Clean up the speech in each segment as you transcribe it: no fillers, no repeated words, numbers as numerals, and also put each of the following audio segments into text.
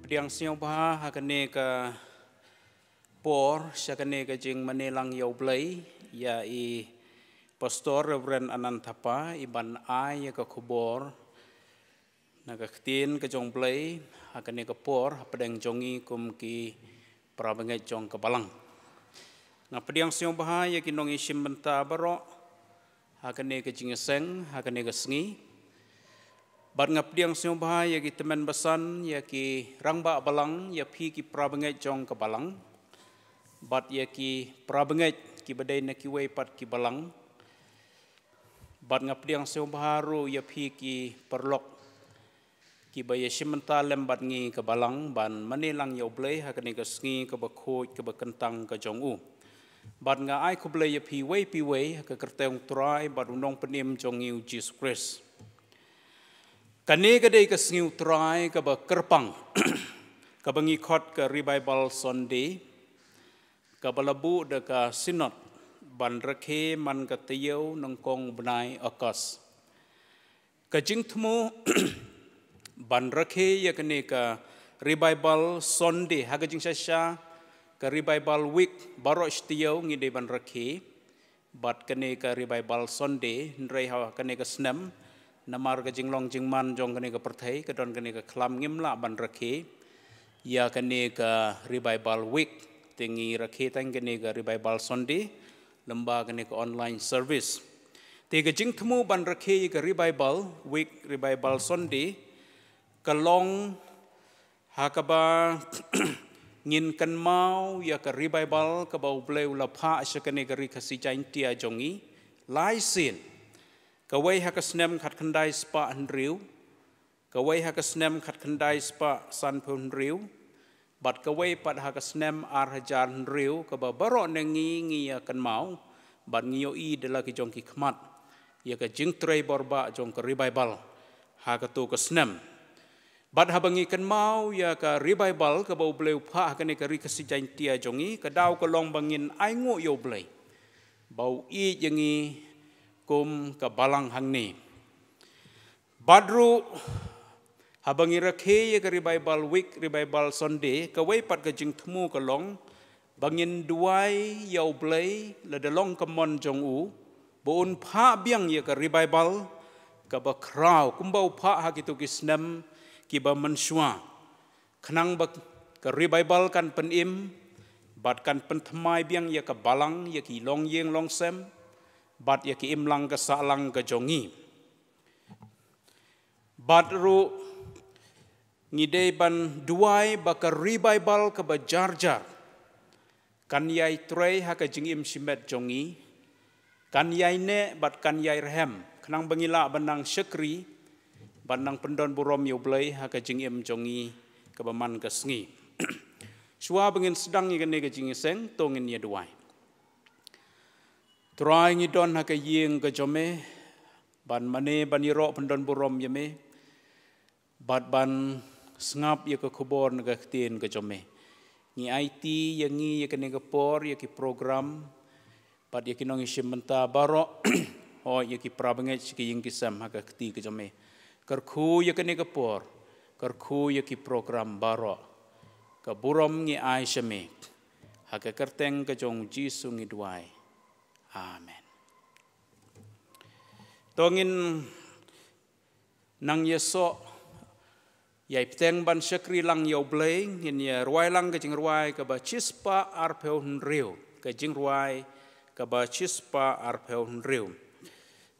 pediang siang bah hakane ka por sakane ka jing manelang yau blai ya i pastor Reverend Anantapa iban ai ka kubor naga ktin ka jong blai hakane ka por pedang jongi kum ki prabangai jong ka balang na pediang siang bah ya kinong isim benta baro hakane ka jing seng hakane ka sengi Bat ngap diang siung bahaya ki teman besan ya ki rangba balang ya pi ki prabangai jong ke balang. Bat ya ki prabangai ki badai na ki wei pat ki balang. Bat ngap diang siung baharu ya pi ki perlok ki baya simenta lembat ngi ke balang ban manilang ya ublay hakani ke sengi ke bakoj ke bakentang ke jong u. Bat nga ai ku blay ya pi wei ke kerteung trai bat unong penim jong u Jesus Christ. Kani kadai ke sengiu trai ke kerpang ke bengikot ke revival Sunday ke balabu de ke sinot ban rekhe man ke tiyau nengkong benai akas ke jingtmu ban rekhe ya kene ke revival Sunday haga jing sasya ke revival week baro tiyau ngide ban rekhe bat kene ke revival Sunday nrei ha kene ke snem namar ke jinglong jingman jong kene ke perthai ke don kene ke klam ngimla ban rakhe ya kene ke revival week tingi rakhe tang kene ke revival Sunday lemba kene ke online service te ke jingthmu ban rakhe ke revival week revival Sunday ke long hakaba ngin kan mau ya ke revival ke bau bleu la pha sakane ke ri khasi jain tia jongi lai sin Kawai hakasnem khat khandai spa hendriu, kawai hakasnem khat khandai spa san hendriu, bat kawai pat hakasnem ar hajar hendriu, kaba baro nengi ngia kan mau, bat ngio I dela ki jong ki khmat, ya ka jing tray borba jong ka revival, hakatu kasnem. Bat habangi kan mau ya ka revival kaba ubleu pha hakane ka ri kasi jain tia jongi, ka daw ka long bangin ai ngo yo blei. Bau I jengi kum ke balang hang ni. Badru habangi rakhe ke revival week, revival Sunday, ke wei pat ke jing temu ke long, bangin duai yau blai, le delong ke mon jong u, boon pha biang ya ke revival, ke ba krau, kumbau pha ha kitu kisnem, ki ba mensua. Kenang ba ke revival kan penim, bat kan pentemai biang ya ke balang, ya ki long yeng long sem, bat ya ki imlang ke salang ke jongi. Bat ru ngidei ban duai baka revival ke bajarjar. Kan yai trei ha ke jingim simet jongi. Kan yai ne bat kan yai rehem. Kenang bangila banang syekri. Banang pendon burom yoblei ha ke jingim jongi ke baman ke sengi. Sua bangin sedang ngene ke jingi seng tongin ya duai. Try ngidon haka yeng ke jome, ban mane ban iro pendon burom yame, bat ban sengap ya ke kubor naga ketien ke jome. Ngi IT yang ngi ya ke negapor ya ki program, bat ya ki nong isim menta baro, ho ya ki prabanget ki yeng kisam haka keti ke jome. Kerku ya ke negapor, kerku ya ki program baro, ke burom ngi ai syame, haka kerteng ke jong jisu ngi duai. Amen. Tongin nang yeso yai peteng ban syakri lang yau blay ngin ya ruai lang ke jing ruai ke ba chispa arpeu hnriu ke jing ruai ke ba chispa arpeu hnriu.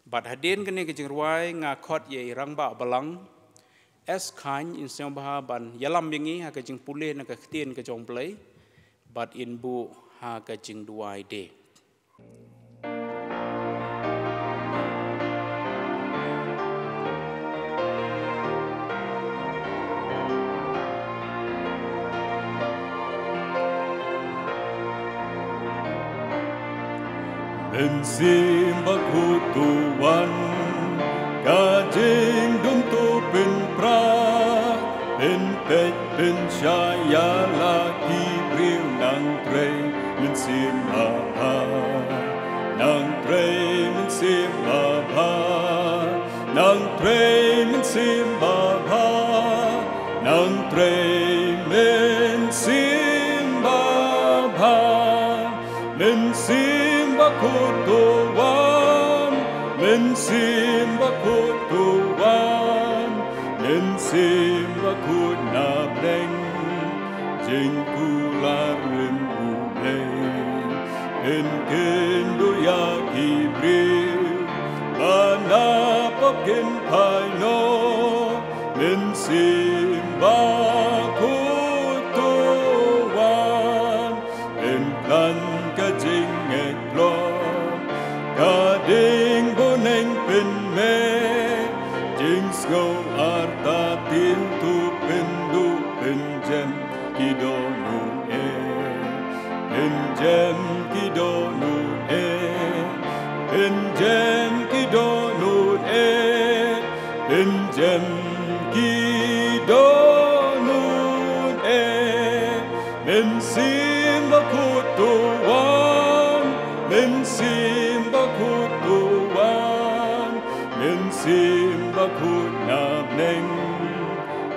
Bat hadin kene ke jing ruai ngakot yai rangba balang es khan in siang baha ban yalam bingi ha ke jing pulih na ke ktien ke jong blay bat in bu ha ke jing duai de. Bensimba kutuan kajing duntu pen pra pen pet pen syaya laki briu nang tre bensimba ha nang tre bensimba ha nang tre bensimba ha nang tre simba kutuan, men simba kutuan, men simba kunableng, jengkularin ubleng, en kendo ya kibril, anapap ken paino, men simba kutuan, en plan kajing eklong, kading boneng pen me, jing snow arta tintu pendu penjem kidonu penjem kidonu penjem kidonu penjem kidonu men simba kutuan, men simba kutuan, men simba kunableng,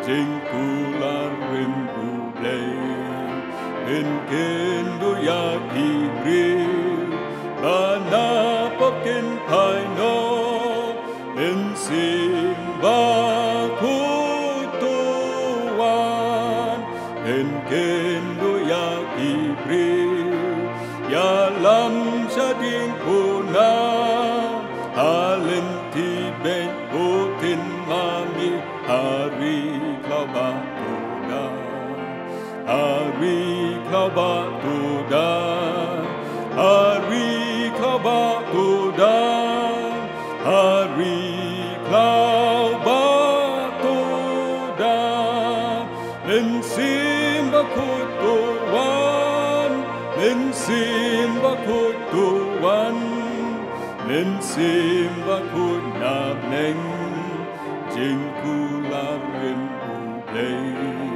jengkularin ubleng, men kendo ya kibril, anapap ken paino, men simba kutuan, men kendo ya kibril, ya lam sading puna, halen tibet butin mami, hari kau batuda, hari kau batuda, hari kau batuda, hari kau batuda, men simba kutuan, men simba kutuan, men simba kunableng, jengkularin ubleng,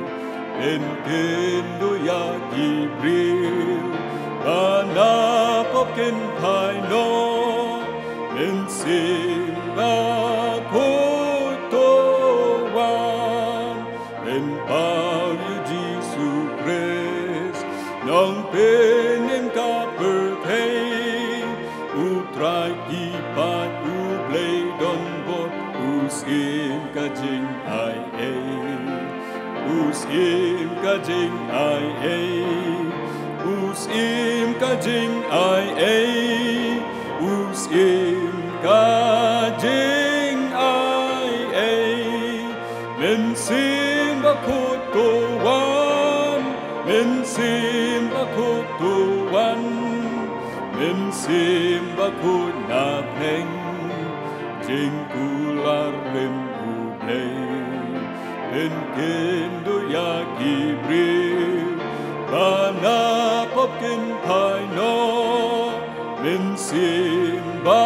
en kendo ya kibril, anapap ken paino, men simba kutuan, en pagyo Jesu Christ, nang penem kaperpay, utray kipat ublay donbot, usim kajing ay usim kajing ay usim kajing ay usim kajing ay men simba kutuan, men simba kutuan, men simba kunableng, jengkularin ubleng, en kendo ya kibril, anapap ken paino, men simba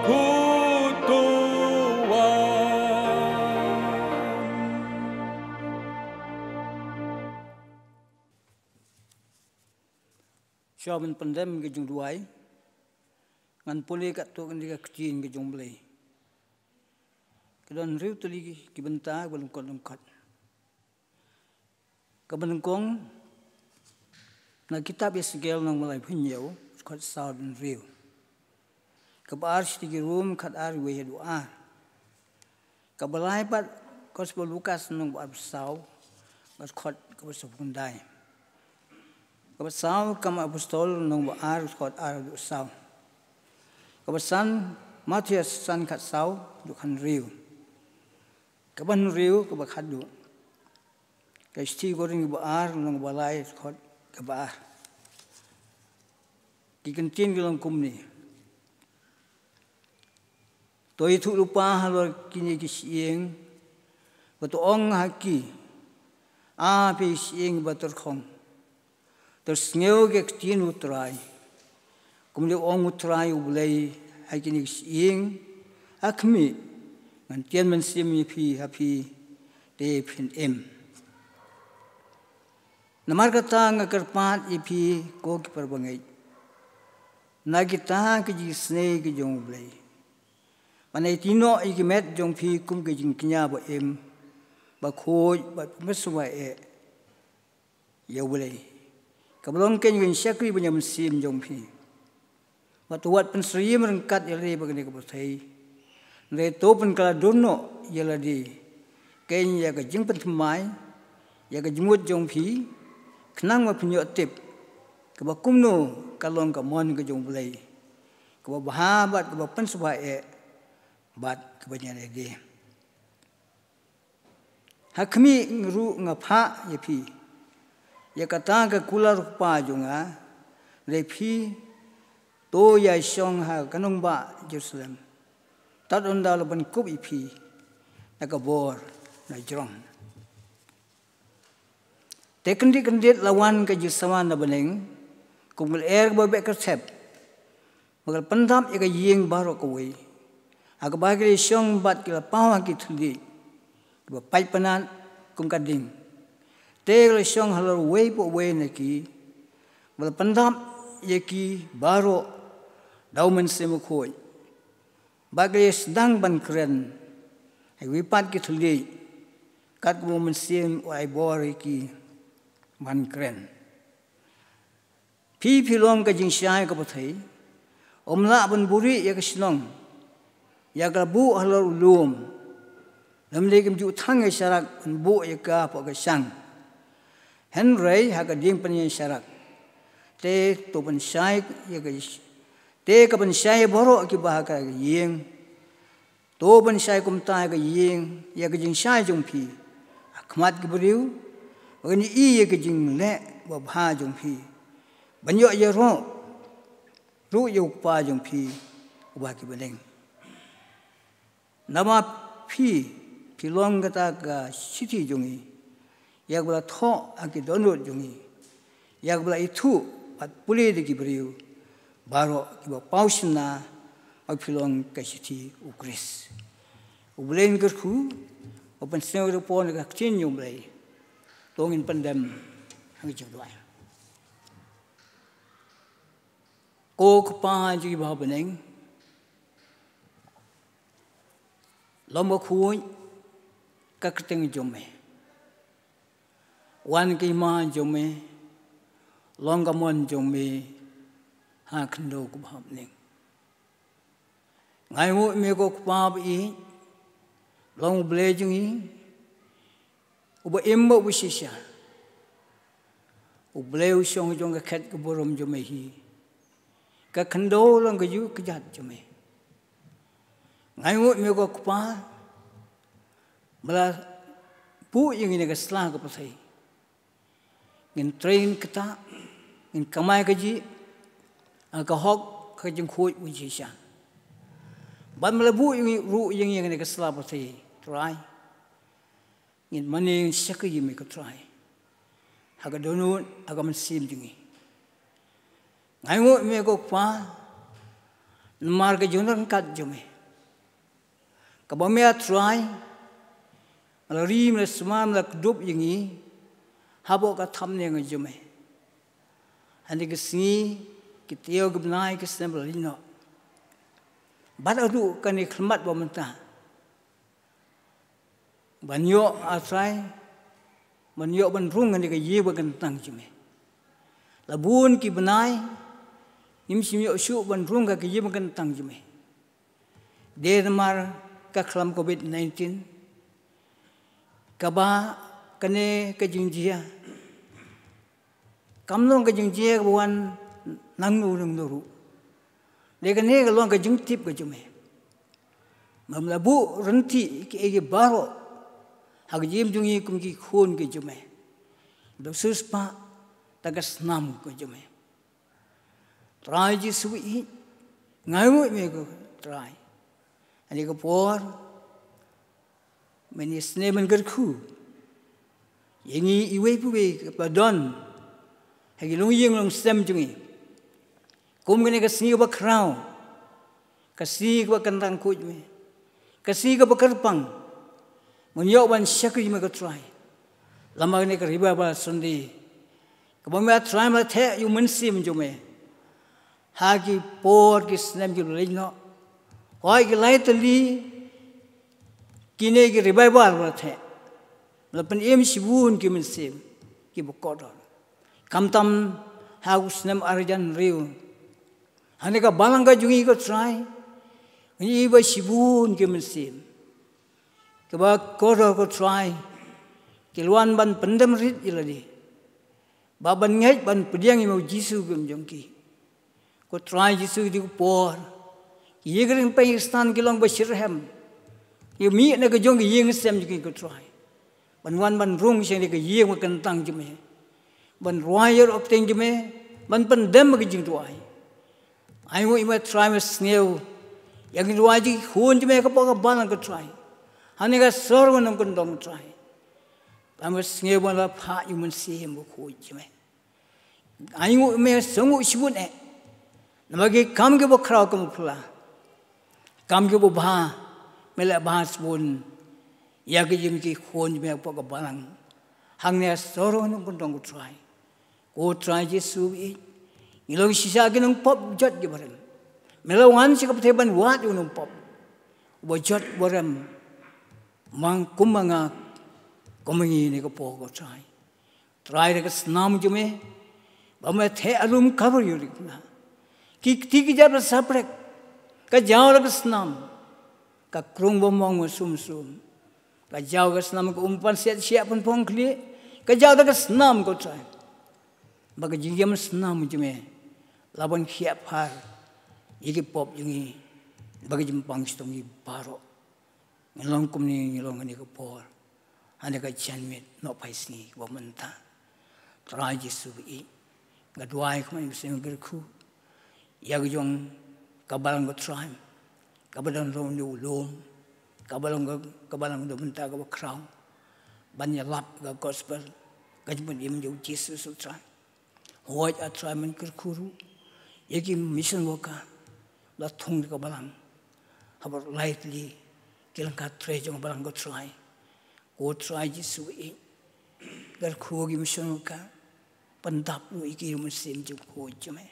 kutuan. Siawan pandem ke jung duai, ngan pulih kat tu kan dia kecin ke jung belai. Kedan riu tuli ki benta belum kat. Kebenengkong na kitab Yesegel nang malai punyau kat saud riu. Kebar sitigi room kat ar we doa. Kebalai pat Gospel Lukas nang buat sau kat kebesapundai. Kebesau kam apostol nang buat kat ar sau. Kebesan Matius san kat sau dukan riu. Keban riu kebakadu. Kaisti goreng buat nang balai kat kebar. Dikentin gelang kumni. Toi tu lupa halor kini kisieng. Batu ong haki. Api sieng batur kong. Terus ngeu ke ketin utrai. Kemudian ong utrai ubelai hai kini kisieng. Akmi. Ngantian mensimi pi hapi de pin em. Namar kata ngakerpat ipi ko ki perbangai. Nagita ke jisne ke jong ubelai. Mana itino ikimet jong pi kum ke jing kenya ba em. Ba khoi ba meswa ya boleh. Kabalong ken yung syakri punya musim jong pi. Waktu wat penseri merengkat yala bagani keputai. Reto pen kala dono yala di. Kain ya ke jeng pentemai, ya ke jemut jong pi, kenang ma penyok tip. Keba kumno kalon ka mon ke jong belai. Keba bahabat keba pensubah bat keba nyare ge. Hakmi ngru ngapa ya pi. Ya kata ke kula rupa jonga, le pi to ya song ha kanong ba Jerusalem. Tat onda lo ban kup ipi. Nakabor na jrong. Tekendi lawan ke jisawan na beneng, kumul babek kersep. Magal pendam ya ke ying baro kawai. Aga bagi song bat kila pawa ki thuli. Ba pai panan kum kading. Tegel song halor wei po wei neki. Magal pendam ya ki baro daumen semukoi. Bagi sedang ban keren. Ai wipat ki thuli. Kat mo mensim ai bori ki ban keren. Pi long ka jing syai ka pathai. Omla ban buri ya ka sinong. Ya ka bu halor ulum. Lamle kim ju thang ai syarak ban bu ya ka pa ka sang. Henry ha ka ding pan syarak. Te to ban syai ya ka te ka ban syai boro ki ba ka yeng. To ban syai kum ta ka yeng ya ka jing syai jong pi. Akmat ki beriu. Agni i ya ka jing le ba bha jong pi. Banyo ya ro. Ru ya pa jong pi ba ki beleng. Nama pi long kata ka siti jongi. Ya bala tho aki donut jongi. Ya bala itu pat puli de ki beriu. Baro ki ba pausna ag pilong ka siti ukris. Ublen gerku open snow repon ka tin yung blai. Tongin pandem ang jodai. Ko pa ji ba beneng. Lomba khuoi ka keteng jome. Wan ki ma jome. Longa mon jome. Ha kendo ko ba beneng. Ngai mo me ko pa bi long blejung i uba imba wisisha ubleu song jong ka khat ko borom jome hi ka khando long ka yu ka jat jome ngai mo me ko pa mala pu yung ina ka sla ka pasai ngin train kata ngin kamai ka ji ka hok ka jing khoi wisisha ban melabu yung ru yung ina ka sla pasai try ngin maning syaka yime ka try haga donut aga mensim jungi ngai ngo me ko pa mar ka jonan kat jume ka ba me try ala rim le smam la dup yingi habo ka thamne ng jume andi ka singi ki teo ka bnai ka sembal lino badadu ka ni khmat ba menta banyo atrai banyo ban rung ni ka yeba kan tang jume labun ki benai nim simyo shu ban rung ka yeba kan tang jume dermar ka khlam covid-19 ka ba kane ka jingjia kamlong ka jingjia wan nang nu ru le ka ne ka long ka jingtip ka jume mam labu renti ki ege baro hag jim jungi kum ki khun ke jume do suspa tagas nam ko jume try ji sui ngai mo me ko try ani ko por meni snemen ger khu yengi iwe pu be padon hagi long yeng long sem jungi kum gene ka sni ba krau ka si ba kantang ku jume ka si ka ba karpang Menyo ban syakri me ko try. Lama ni ka riba ba sundi. Ka ba me try ma the yu mensim jume. Ha ki por ki snem ki lino. Oi ki lai tali kine ki riba ba ba the. Lapan em sibun ki mensim ki bu kodon. Kam tam ha snem arjan riu. Hanya ka balang ka jungi ko try. Ini iba sibun ke mesin. Keba kodo ko try. Keluan ban pendem rit iladi. Baban ngai ban pediang imau Jisu gem jongki. Ko try Jisu di ko por. Ye gering Pakistan kilong basirham. Ye mi na ko jongki yeng sem jongki ko try. Ban wan ban rung sing di ko yeng makan tang jeme. Ban royer opteng jeme. Ban pendem ke jing tuai. Ayo ima try mas ngeu. Yang ruaji hun jeme ka pa balang ko try. Hanya ka sorgo nam kon dong try. Amas ngeu bala pha yuman sim bu ko jeme. Ayo me songu sibun e. Namagi kam ke bo khrau kam phula. Kam ke bo bha mela bha sbun. Ya ke jim ki hun jeme pa ka balang. Hangnya sorgo nam kon dong try. Ko try Jesu i. Ilong sisa ke nang pop jot ke baram. Melawan si kapteban wat unong pop. Wajot baram. Mang kumanga kumangi ni ko po ko try. Try de snam jume. Bame the alum cover yuri na. Ki tiki jab saprek. Ka jaw la snam. Ka krung bomong sum sum. Ka jaw ka snam ko umpan siap pun pong kli. Ka jaw da snam ko try. Baga jingyam snam jume. Laban khiap har. Iki pop jungi. Baga jimpang stongi baro. Ngilong kumni ngilong ani ko por. Ani ka chanmit no paisni bo menta. Try Jesu i. Gadwai ko man sing gerku. Yag jong kabalang ko try. Kabalang ro ni ulum. Kabalang do menta ko kraw. Banya lap ga gospel. Gajmun im jo Jesus try. Hoy a try man kerkuru. Yagi mission worker. La thong ka balang. Habar lightly. Kilang ka try jong balang ko try. Ko try Jesu i. Gar khu gi mission worker. Pandap lu iki rum sim ju ko jame.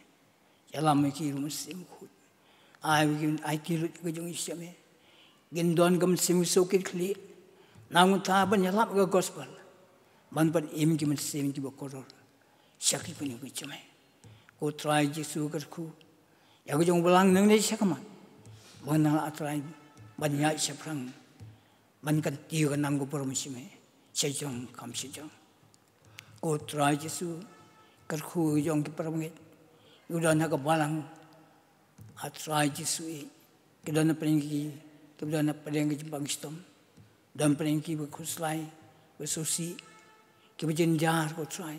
Yalam iki rum sim ko. Ai ki ru ko jong isame. Gin don gam sim so ki kli. Nang ta ban yalap ga gospel. Man ban im gi sim ju ko ro. Syakri pun ko jame. Ko try Jesu gar khu. Ya ko jong balang nang ni syakama. Mana atrai banyak seprang. Man kan tiu kan nang ko permisime. Sejong kam sejong. Ko try Jesu gar khu jong ki permit. Udah nak balang atrai Jesu i. Kedana pergi kedana pergi jembang stom. Dan pergi berkuslai bersusi. Keberjenjar ko try.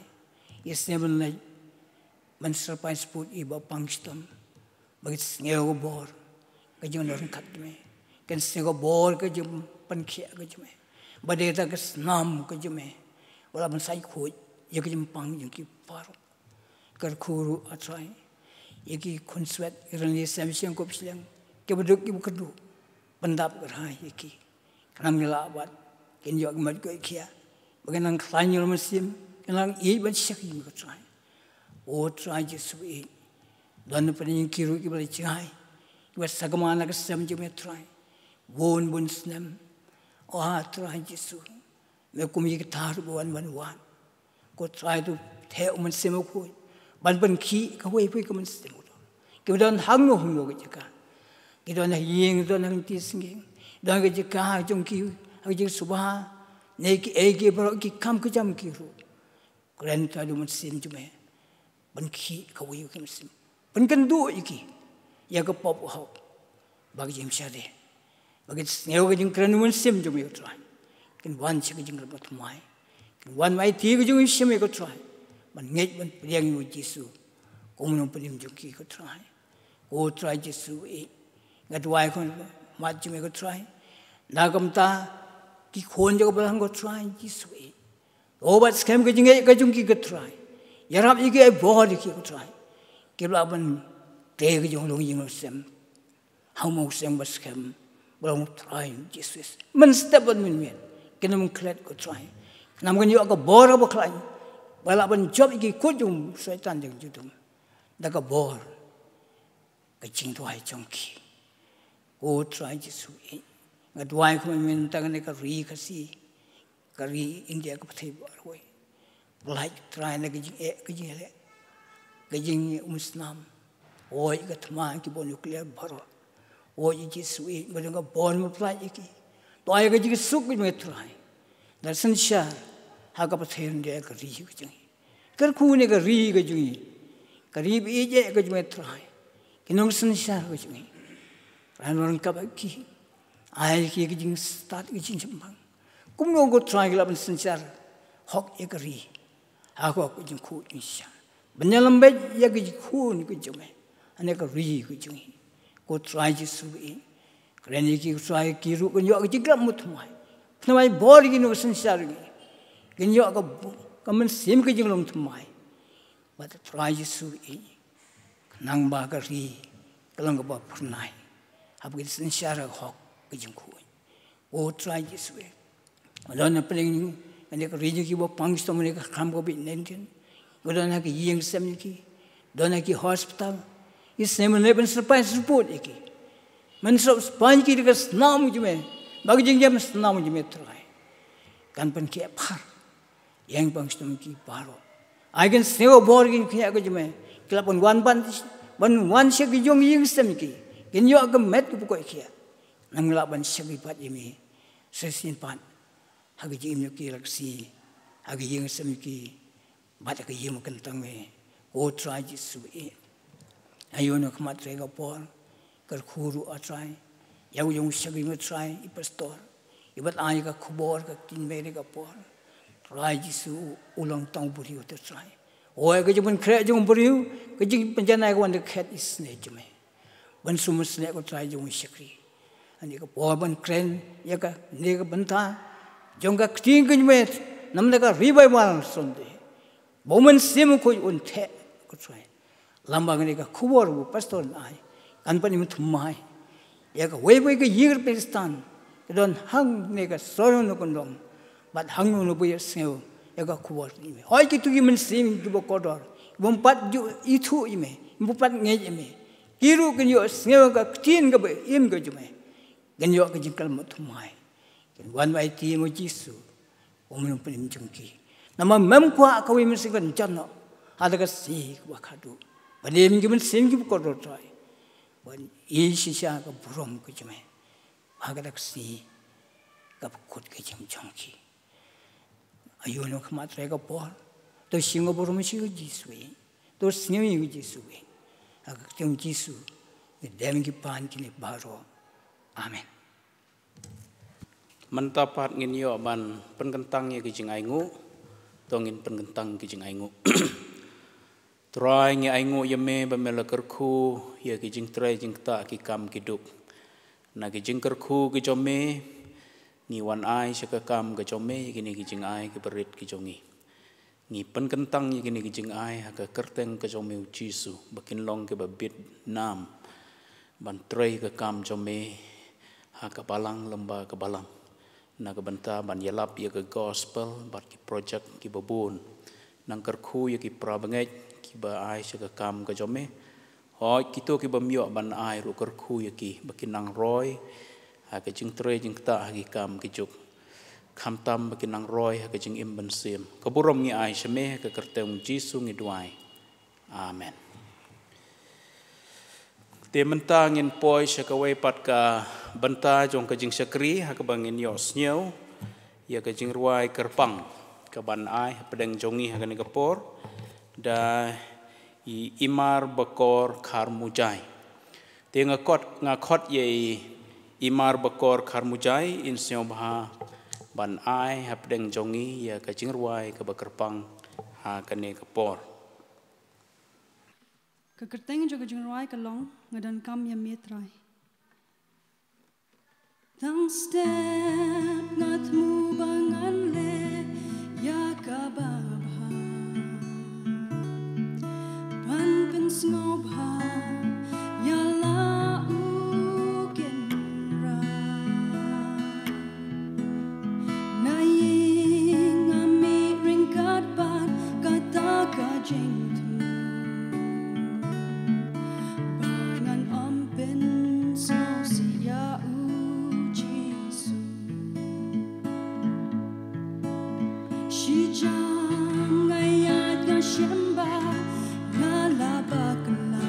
Yes never like. Man surprise put iba pangstom. Bagit ngeo bor. Kajong orang kat me. Kan ngeo bor kajong pankhia kajong me. Badeta ka snam kajong me. Wala man sai khoj. Ya kajong pang yung ki paro. Kar khuru atrai. Ya ki kunswet irani samsyang kop silang. Kebeduk ibu kedu. Pendap gerhai ya ki. Kanam nila abad. Ken yok mat ko ikia. Baganang klanyol masim. Kanang i ban syaki ko try. O try Jesu i. Dan pening kiru ki bali cai. Wa sagamana ka sam jume try. Won bun snam. O try Jesu. Me kumi ki tar buan ban wan. Ko try tu the man semo ko. Ban ban ki ka wei pui ka man semo. Ki dan hang no hung no ki ka. Ki dan yeng dan hang ti singing. Dan ki ka jong ki ha ji subha. Ne ki e ki bro ki kam ka jam ki ru. Kren ta du man sim jume. Ban ki ka wei ka sim. Ban kan du iki. Ya ka pop ho. Bagi jim syade. Bagi ngeu ka jing kren man sim jume ko try. Kin wan chi ka jing rat mai. Kin wan mai ti ka jing sim ko try. Ban ngej ban priang mu Jesu. Kum no prim jong ki ko try. Ko try Jesu e. Ngat wai kon mat jume ko try. Na kam ta ki khon jo ba ko try Jesu e. O bat scam ka jing ka jong ki ko try. Yarap iki ai bo ki ko try. Kibla ban te ka jong long ying sem. How mo sem bas scam. Belum try Jesus. Man step on min. Kinam klet ko try. Nam kan yo ka bor ba klai. Bala ban job iki ko jong setan jong judum. Da ka bor. Ka jing tu ai jong ki. Ko try Jesus. Ngadwai ko min tangan ka ri ka si. Ka ri India ka pathai bar hoi. Like try na ka jing e ka jing le. Ka jing musnam. oi ka thma ki bo nuclear baro oi ji sui ma nga bon mo plai ki to ai ka ji suk me trai dar sansar ha ka pather de ka ri ki jing kar khu ne ka ri ka jing karib e je ka me trai ki nong sansar ka jing ran ran ka ba ki ai ki jing start ki jing bang kum no go try la ban sansar hok e ka ri ha ko ku jing khu in sha banyalam be ya ki khu ni ku jing ane ka ri ku jing ko try ji su e kreni ki try ki ru ko yo ki gram mut mai thamai bor ki no sansar ki yo ka man sim ki jing lom thmai ba try ji su e nang ba ka ri kalang ba phnai ab ki sansar hok ki jing khu o try ji su e Madonna pling ane ka ri ki bo pang sto ne ka kham ko bi nenten Madonna ki yeng sem ki dona ki hospital is nem ne ben surprise report ki man so span ki ka snam ji me bag jing jam snam ji me try kan pan ki par yang pang sto ki paro I can snew borgin ki ka ji me klapon wan wan se ki jong yeng sem ki kin yo ka met ko ki nang la ban se ki pat ji me se sin pan hagi jim yo ki raksi hagi yeng sem ki bata ka yem kan tang me o try ji su e ayo no khmat re ga por kar khuru a try yau yong shagi me try I pastor I bat ai ka khubor ka tin me re ga por try ji su ulang tang buri o te try o ga jum khre jum buri ka ji panjana ga wan de khet is ne jme ban su mus ne ko try jum shakri ani ka por ban kren ya ka ne ga ban ta Jongga kting met namda ka revival sonde bomen sim ko un the ko try lamba ngani ka khubor bu pastor nai kan pani mu thumai ya ka we ka yir Pakistan don hang ne ka soron no kondom bat hang no bu yeseu ya ka khubor ni me hoi ki tu ki men sim ki bo kodor bom pat ju itu ime bu pat nge ime kiru kin yo sneu ka ktin ka be im ka jume gan yo ka jikal mu thumai Wan wai ti mo Jisu omen pelim jengki nama mem kwa ka wi mesi kan janno ada ka si wa khadu banem gi men sim gi ko ro trai wan yi shi sha ka burom ku jme ha ka dak si ka khut ke jeng jengki ayo no khma tre ka por to singo burom shi gi Jisu to singo gi Jisu ha ka jeng Jisu dem gi pan ki ne baro amen Mantapat ngin yo ban penkentang ya kijing aingu tongin penkentang kijing aingu try ngi aingu yeme bamela kerku ya kijing try jing ta ki kam kiduk na kijing kerku ki jome ni wan ai saka kam ki jome kini kijing ai ki berit ki jongi ni penkentang ya kini kijing ai ka kerteng ki jome Jisu bakin long ke babit nam ban try ka kam jome ha ka balang lemba ka balang na ka banta ban yalap ya ka gospel bat ki project ki babun nang kerku ya ki prabangai ki ba ai sa ka kam ka jome hoi ki to ki bamyo ban ai ru kerku ya ki bakinang roy ha ka jing tre jing ta ha ki kam ki juk kham tam bakinang roy ha ka jing im ban sim ka burom ngi ai shame ka kerteng Jisu ngi duai amen te menta ngin poi sa ka wai pat ka banta jong ka jing sakri ha ka bangin yo sneu ya ka jing ruai kerpang ka ban ai pedeng jongi ha ka ni kapor da I imar bakor kharmujai te ngakot ye imar bakor kharmujai in seo bha ban ai ha pedeng jongi ya ka jing ruai ka bakerpang ha ka ni kapor Kekerteng juga jengruai kelong ngadan kam ya metrai. Tang step ngatmu bangan le ya kababha. Pan pen snobha ya la ugenra. Naying ami ringkat pan kata kajing. Shijang ayat ga shemba na la bakla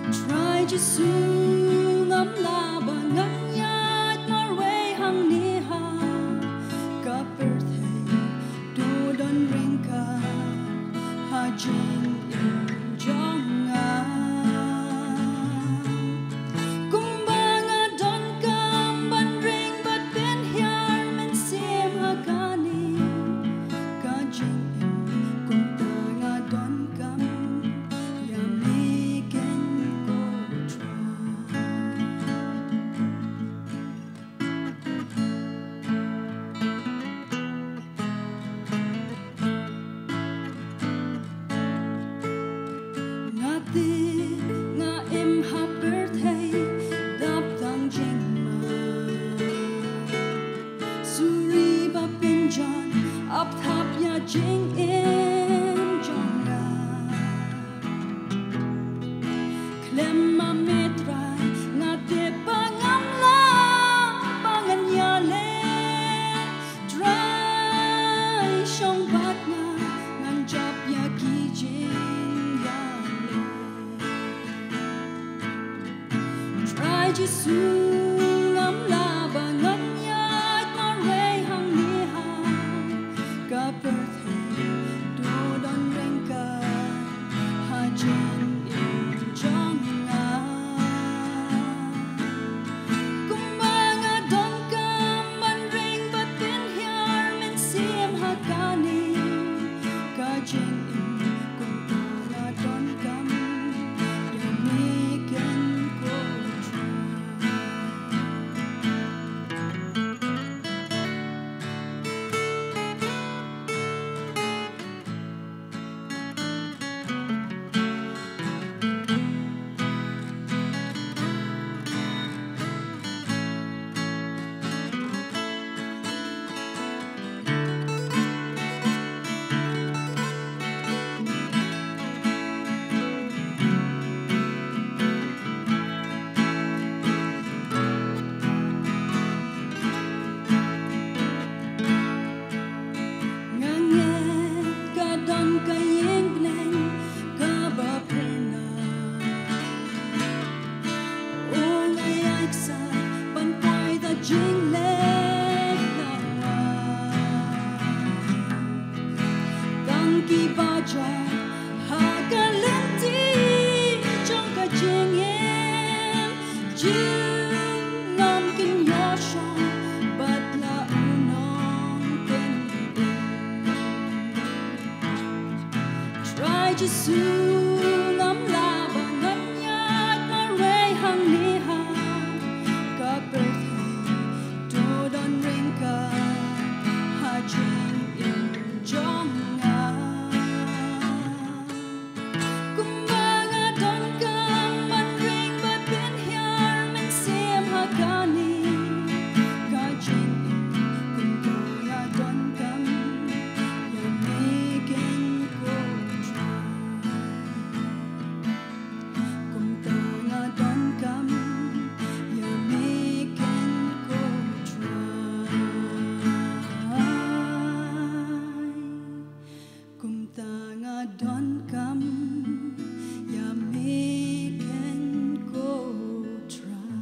Try Giêsu ngắm la ba ngắm nhát Norway hang ni ha ka birthday do don ring ka ha jing in jong a kumbanga don kam ban ring but ben here men sim ha kani ka jing in kumbanga don kam ya meken ko try ngati nga em ha birthday dap tang jing ma suri ba pinjan up top ya jing in jonga klem ma metrai ngati pangam la pangan ya le try shong bat nga ngan jap ya ki jing ya le try Giêsu ngắm la ba ngắm nhát Norway hang ni ha ka birthday do don ring ka ha jing in jong a kumbanga don kam ban ring but then here men sim ha kani ka jing in kumbanga don kam ya meken ko try nganget kadang kayeng bleng ka ba prena ong ay sa pantay da jing leg na tang ki ba ja ha kalenti jong ka jing em jing nam kin yo shong bat la unong ken try Giêsu ngắm la ba ngắm nhát Norway hang ni ha ka birthday do don ring ka ha jing in jong a kumbanga don kam ban ring but ben here men sim ha kani ka jing in kumbanga don kam ya meken ko try kumbanga don kam ya meken ko try kumbanga don kam ya meken ko try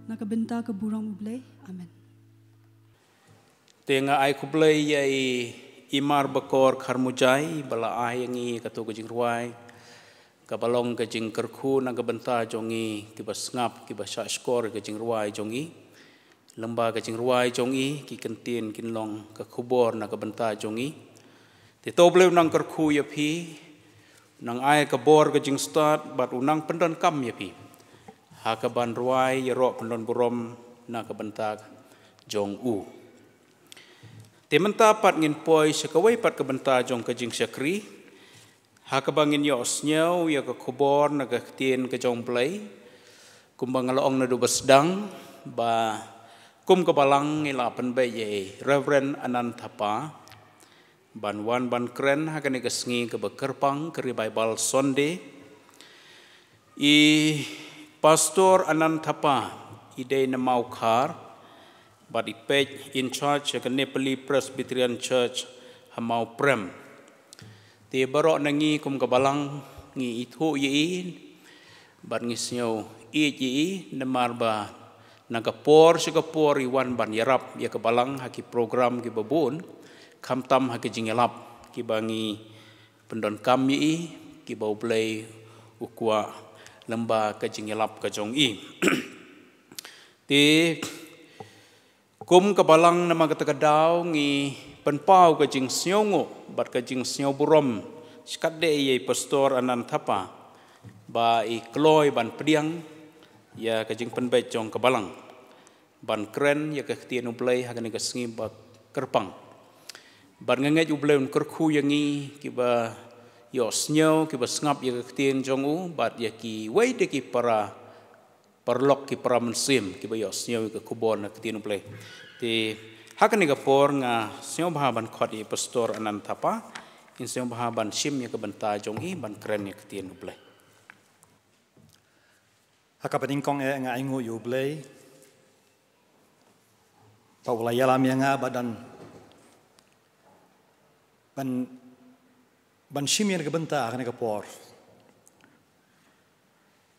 nakabenta ka burang mublay amen Tenga ai kublai yai imar bakor kharmujai bala ai yangi katu kajing ruai kabalong kajing kerku naga benta jongi kibas ngap kibas syak skor kajing ruai jongi lemba kajing ruai jongi ki kentin kinlong ka kubor naga benta jongi ti tobleu nang kerku ya pi nang ai kabor kajing start bat unang pendon kam ya pi ha ka ban ruai ya ro pendon burom naga benta jong u Tementa pat ngin poi sekawai pat kebenta jong kajing syakri. Hakabangin yo osnyau ya ke kubor na ke tien ke jong play. Kumbang ngalaong na dubas dang ba kum kebalang ngila penbay ye Reverend Ananthapa. Ban wan ban kren hakani kesngi ke bekerpang ke Bible Sunday. I Pastor Ananthapa ide na maukar. But he paid in charge of the Nepali Presbyterian Church Hamau Prem. Ti barok nangi kum kabalang ngi itu yi ban ngi snyo yi nemar ba nagapor sigapor iwan ban yarap ya kabalang haki program ki babun kamtam haki jingelap ki bangi pendon kam yi ki bau play ukwa lemba ka jingelap ka jong i ti kum kabalang nama katakadaw ngi penpau ka jing snyo bat ka jing snyo burom skade ye pastor anan thapa ba i kloy ban pediang ya ka jing penbet jong kabalang ban kren ya ka tien ublay hakani ka sngi ba kerpang ban nganget ublay un kerku yangi ki ba yo snyo ki ba ngap ya ka tien jong u bat ya ki wei de ki para perlok ki para mensim ki ba yo snyo ka kubon ka tien ublay ti hakani ka por nga snyo ban khot i pastor anan thapa in snyo ban sim ya ka banta jong i ban kren ya ka tien ublay hakapating kong nga ingo yublay paula yalam yang badan ban shimien ke benta akan ke por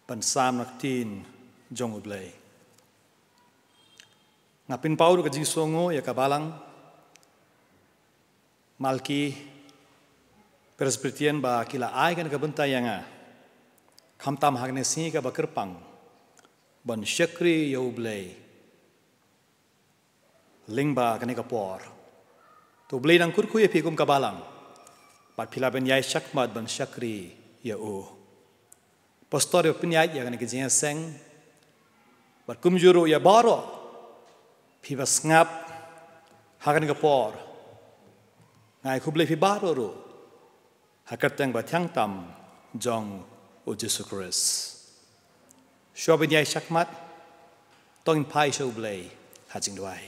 ban sam naktin jong ublay ngapin pauru ke jing songo ya kabalang malki presbyterian ba kila ai kan ke benta yang kamtam hakne si ka bakerpang ban syakri ya ublay lingba kan ke por tu ublay nang kurku ya pikum kabalang pat pila ben yai syakmat ban syakri ya u pastor ya penyai ya kan ke jing seng bat kumjuru ya baro pibas ngap hakan ke por ngai kublay pi baro ru hakatang ba thang tam jong o Jesus Christ shobin yai syakmat tong pai sho ublay hajing duai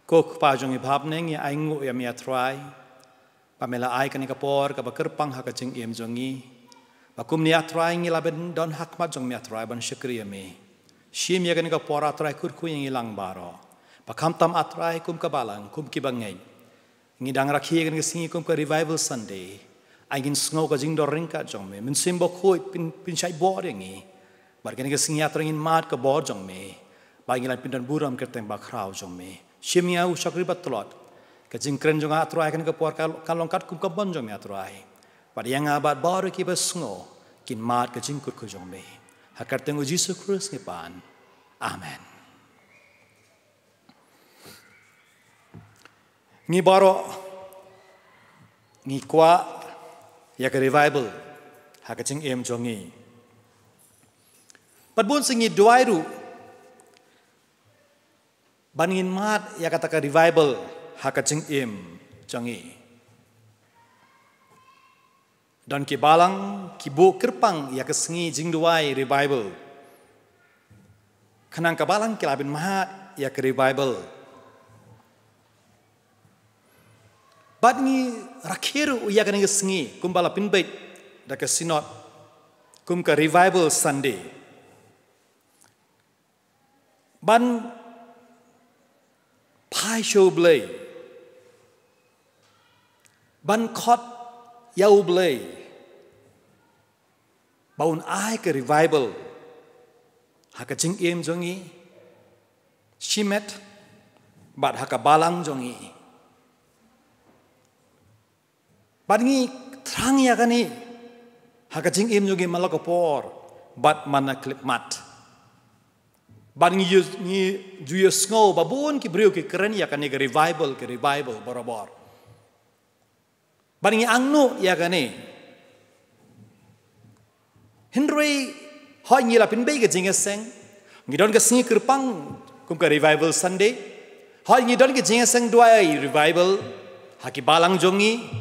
kok pa jong ibhap neng ya aingu ya mia try pamela ai kan ka por ka bakerpang hakajing im jongi bakum nia try ngi laben don hakmat jong mia try ban syakri ya me shim ya kan ka por atry kur ku yang ilang baro pakam tam atry kum ka balang kum ki bangai ngi dang rakhi kan ka singi kum ka revival Sunday agin sngo ka jing doring ka jong me min simbo khoi pin chai bor ngi bar kan ka singi atrangin mat ka bor jong me ba ngi lan pin don buram kerteng ba khrau jong me shimia u syakri batlot ka jing kren jong atrai kan ka por kalong kat kum ka bon jong me atrai pad yang abat bor ki ba sngo kin mat ka jing kur ku jong me hakarteng u Jesus Christ ni pan amen ngi baro ngi kwa ya ke revival hakajing em jongi padbun singi duairu baningin mat ya kata ke revival hakajing em jongi dan ki balang ki bu kerpang ya ke singi jing duai revival kanang ka balang ki labin mat ya ke revival badngi rakhiru ya kan ngi kumbala pinbait da ka sinot kum ka revival Sunday ban pai show blay ban khot yau blay baun ai ka revival haka jing em jongi shimet bad haka balang jongi badngi terang ya kani hakajing im jogi malakopor bat mana klip mat badngi ni juyo sngo babun ki brio ki keren ya kani ke revival borobor badngi angno ya kani hindrei hoi ngi la pin bei ke jingeseng ngi don ke singi kerpang kum ke revival Sunday hoi ngi don ke jingeseng duai revival haki balang jongi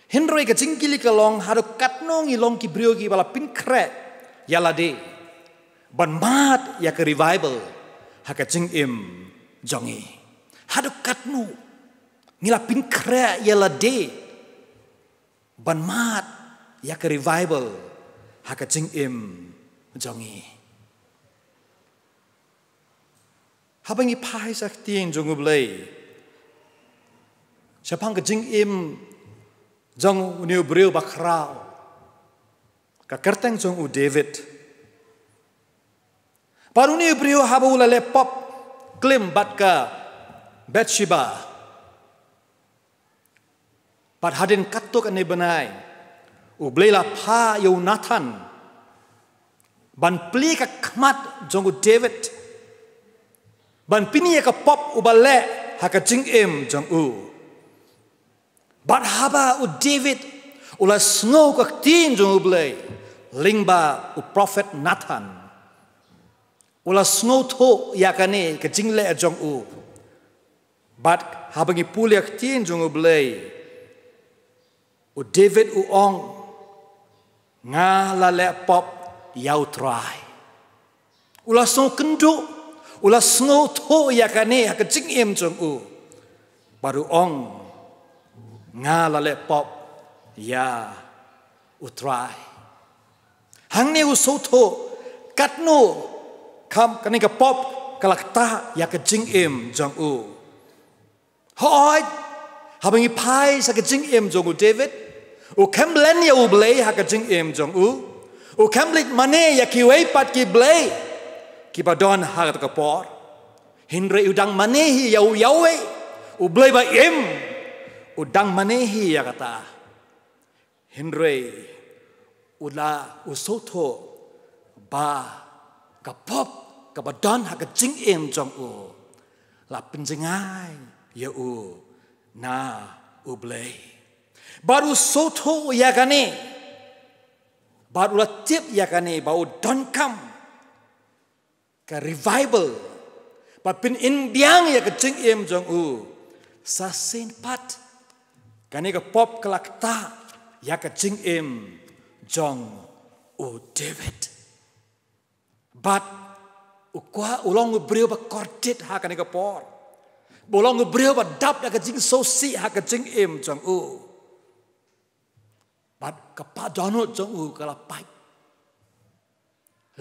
Henry ke jingkili ke long haru katnong ilong ki brio ki bala pin kret yala de ban mat ya ke revival haka jing im jongi haru katnu ngila pin kret yala de ban mat ya ke revival haka jing im jongi habangi pai sak ting jongu blay Siapang ke jing im jong uniu breu bakrau ka kerteng jong u David paru ni breu habu la le pop klim bat ka Bathsheba pat hadin katuk ane benai u blela pha Yonathan ban pli ka khmat jong u David ban pini ka pop u bale ha ka jing em jong u bat haba u David ula snow ka tin jong u blei lingba u prophet Nathan ula snow tho yakane ka jingle jong u bat habangi puliak tin jong u blei u David u ong nga la le pop yau try ula snow kendo ula snow tho yakane ka jing em jong u baru ong nga la le pop ya u try hang ne u so tho kat no kam kani ka pop kalakta ya ka jing em jong u hoi habangi pai sa ka jing em jong u David u kamblen ya u blei ha ka jing em jong u kamblit mane ya ki wei pat ki blei ki badon ha ka por hindre u dang mane hi ya u yawe u blei ba em u dang mane hi ya kata hindre u la u so tho ba ka pop ka badon ha ka jing em jong u la penjengai ya u na u blei baru so tho ya kane baru la tip ya kane ba u don kam ka revival ba pin in biang ya ka jing em jong u sa sen pat kane ka pop kalakta ya ka jing em jong u David but ukwa ulong ubreu ba kortit ha kane ka por bolong ubreu ba dap ya ka jing so si ha ka jing em jong u but ka pa donut jong u kala pai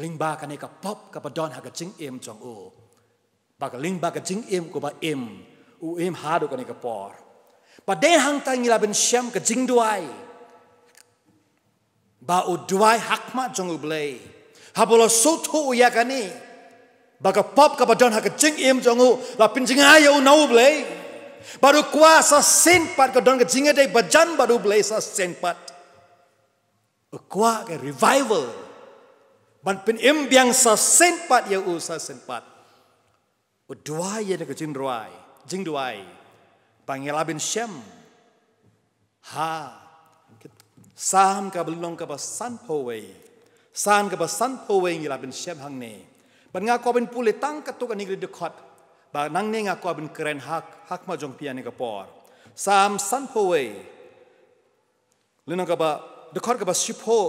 lingba kane ka pop ka pa don ha ka jing em jong u ba ka lingba ka jing em ko ba em u em ha do kane ka por ba den hang ta ngila ben syam ka jing duai ba u duai hakma jong u blei ha bola so tho ya kane ba ka pop ka pa don ha ka jing em jong u la pin jing ai u nau blei baru kuasa sen pat ka don ka jing dei bajan baru blei sa sen pat kwa ka revival ban pin em biang sa sen pat ya u sa sen pat u duai ya ka jing duai pangela bin syam ha sam ka belong ka ba san powei san ka ba san powei ngila bin syam hang ne ban nga ko bin pule tang ka to ka nigri de khot ba nang ne nga ko bin keren hak ma jong pian ka por sam san powei lino ka ba de khot ka ba shipho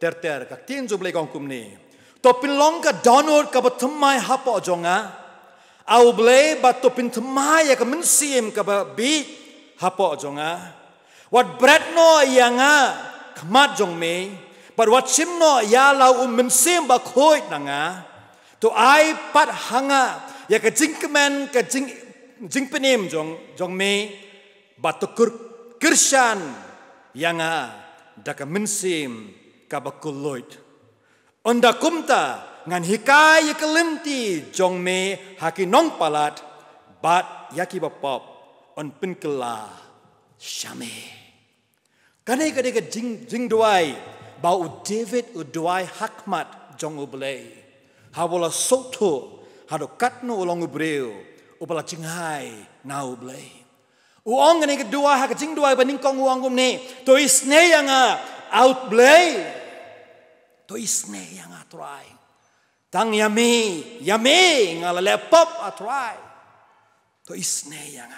ter ka tin jo ble gong kum ni to pin long ka donor ka ba thamai hapo jonga au ble ba to pin thamai ya ka min sim ka ba bi hapo jonga wat bread no yanga khmat jong me but wat sim no ya lau min sim ba khoi nanga to ai pat hanga ya ka jing kemen ka jing penim jong me ba to kirshan yanga da ka min sim ka ba kuloit onda kumta ngan hikai ya kelimti jong me haki nong palat bat yaki ba pop on pin kela shame kane ka jing duai ba u David u duai hakmat jong u blei ha bola soto ha do katno ulong u breu u bala jinghai na u blei u ong ne ka duai ha ka jing duai ba ning kong uang gum ne to isne yang out blei to isne yang try tang yame ngala le pop try to isne yang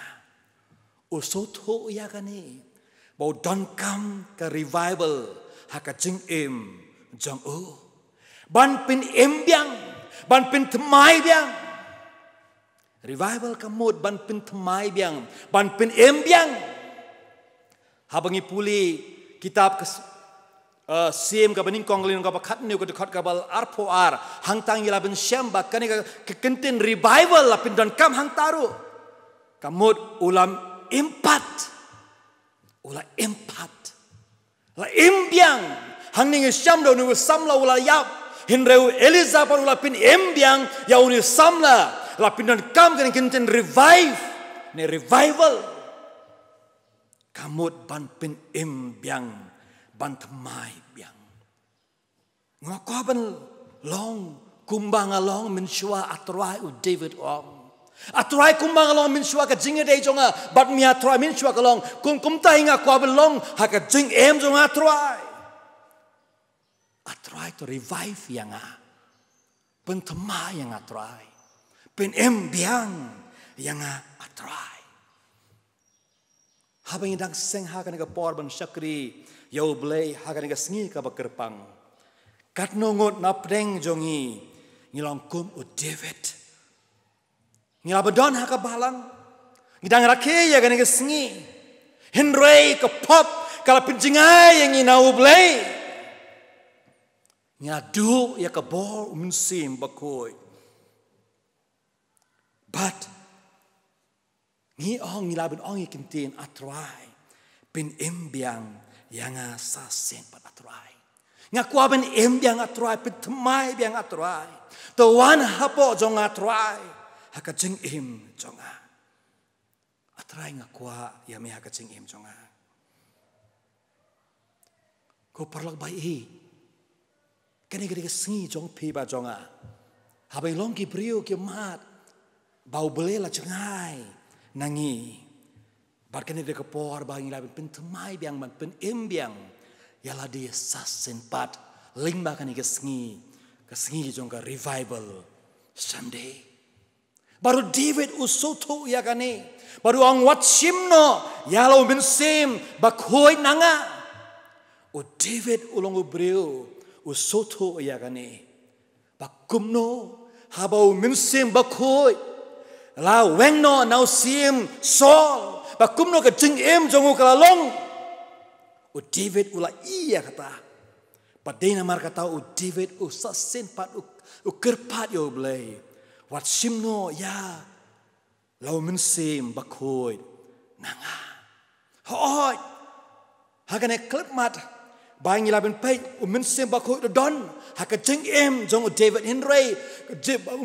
u soto ya kane ba don kam ka revival ha ka jing em jong u ban pin em biang ban pin thmai biang revival ka mod ban pin thmai biang ban pin em biang habangi puli kitab sim ka baning kong lin ka khat new ka khat ka bal arpo ar hang tang ila ben syam ba kani ka kentin revival la pin don kam hang taru ka mod ulam impact ula empat la embiang hang ning syam do nu samla ula yap hinreu Elizabeth ula pin embiang ya uni samla la pinan kam kan kinten revive ne revival kamut ban pin embiang ban thamai biang ngako ban long kumbang along min shua atrai u David om atrai kumbang along min shua ka jinge dei jonga bat mi atrai min shua ka long kum tai nga kwa ban long ha ka jing em jonga atrai to revive yang pen thamai yang atrai pen embiang yang atrai habang dang seng ha kan ka por ban syakri yo blei ha kan ka sngi ka bakerpang kat nongot na preng jongi ngilong kum u David ngilabadon ha ka balang ngidang rakhe ya kan ka sngi henrei ka pop kala pinjingai yang inau blei ngadu ya ka bor umsim bakoi but ni ong ngilabin ong ikintin atrai pin embiang yang sasen pat atrai ngakwa ben embiang atrai pin tmai biang atrai the one hapo jong atrai haka jing im jonga atrai ngakwa ya me haka jing im jonga ko parlak bai kani gari sngi jong pi ba jonga habai long ki brio ki mat bau bele la cengai nangi barkani de kapor bang ila pin tmai biang man pin embiang yala dia sasen pat ling ba kani ke sngi jong ka revival someday baru David usoto ya kani baru ang wat simno yalo min sim bakhoi nanga o David ulong ubreu usoto ya kani bakumno habau min sim bakhoi la wengno nau sim sol bakumno ka jing em jongu kala long o David ula iya kata padena mar kata o David o sasen pat o kerpat yo blai wat simno ya lau min sim bakhoi nanga hoi hakane klip mat bang ila ben pai o min sim bakhoi do don haka jing em jong o David Henry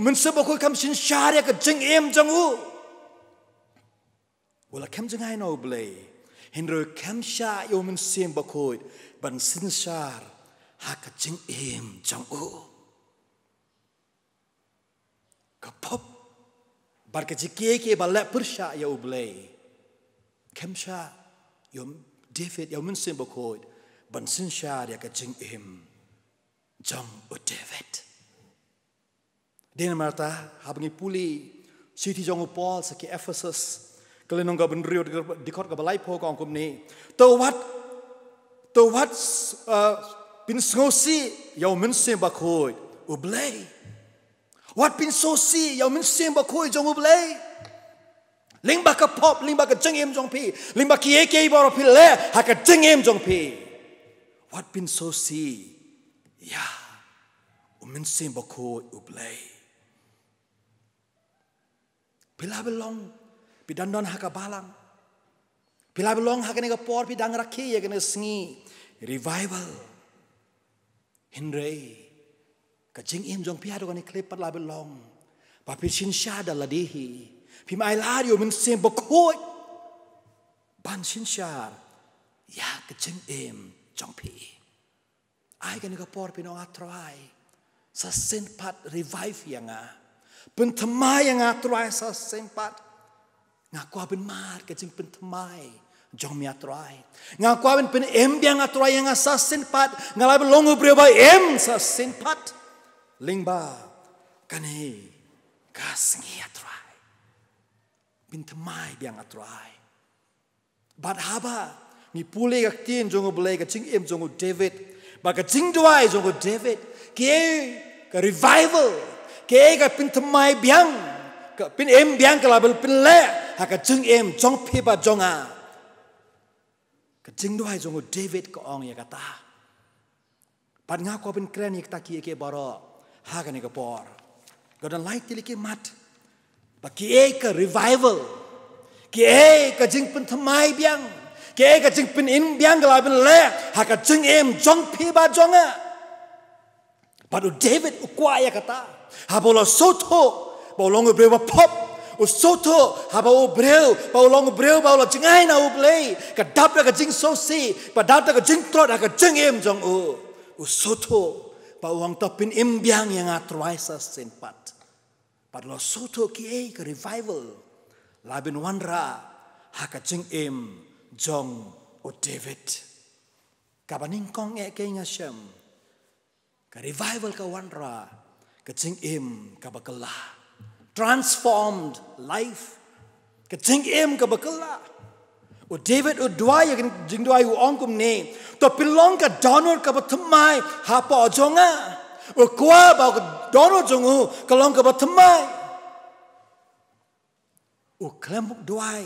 min sim bakhoi kam sin sharia ka jing em jong u wala kam jing ai no blai Henry kam sha yo min sim bakhoi ban sin shar haka jing em jong u kapop bar ka jike ke bala pursha yo blai kam sha yo David yo min sim bakhoi ban sin shar ya ka jing em jong o David dena marta habngi puli city jong o Paul sa ki Ephesus kalenong ga ben rio dikot ga balai po kong kumni to what pin ngosi yo min sim bakhoi u blai what pin sosi yo min sim bakhoi jong u blai ling ba ka pop ling ba ka jing em jong pi ling ba ki ke bor pi le ha ka jing em jong pi what pin sosi ya min sim bakhoi u blai pila belong pidandon haka balang pila belong haka ne ka por pidang rakhi ya kene sngi revival Henry ka jing em jong pi ado kan klip pat la belong pa pi sin sha da la dehi pi mai la yo min sim bakhoi ban sin sha ya ka jing em jong pi ai kan ka por pi no atrai sa sen pat revive yang pen thamai yang atrai sa sen pat ngakwa ben mat ka jing pen thamai jong mi atrai ngakwa ben pen em biang atrai yang sa sen pat ngalai longu bre ba em sa sen pat lingba kani kasngi atrai pen thamai biang atrai bat haba ni pule ka tin jong blai ka jing em jong David ba ka jing dwai jong David ke ka revival ke ka pin thamai biang ka pin em biang ka label pin le ha ka jing em jong phi ba jonga ka jing doi jong David ka ong ya kata pan nga ko pin kren ik ta ki ke baro ha ka ni ka por ka dan lai ti ki mat ba ki ka revival ki ka jing pin thamai biang ke ka jing pin in biang la ben le ha ka jing em jong phi ba jonga padu David ukwa ya kata ha bolo soto bolong breu ba pop o soto ha ba o breu bolong breu ba lo jingai na u play ka dap ka jing so si pa dap ka jing trot ha ka jing em jong o soto pa uang topin em biang yang atrai sa senpat padu soto ki ka revival la ben wanra ha ka jing em jong o David kabaning kong ke ngasem ka revival ka wanra ka jing em ka bakala transformed life ka jing em ka bakala o David o dua ya jing dua u ongkum ne to pilong ka donor ka batmai ha pa jonga o kwa ba ka donor jongu ka long ka batmai o klem dua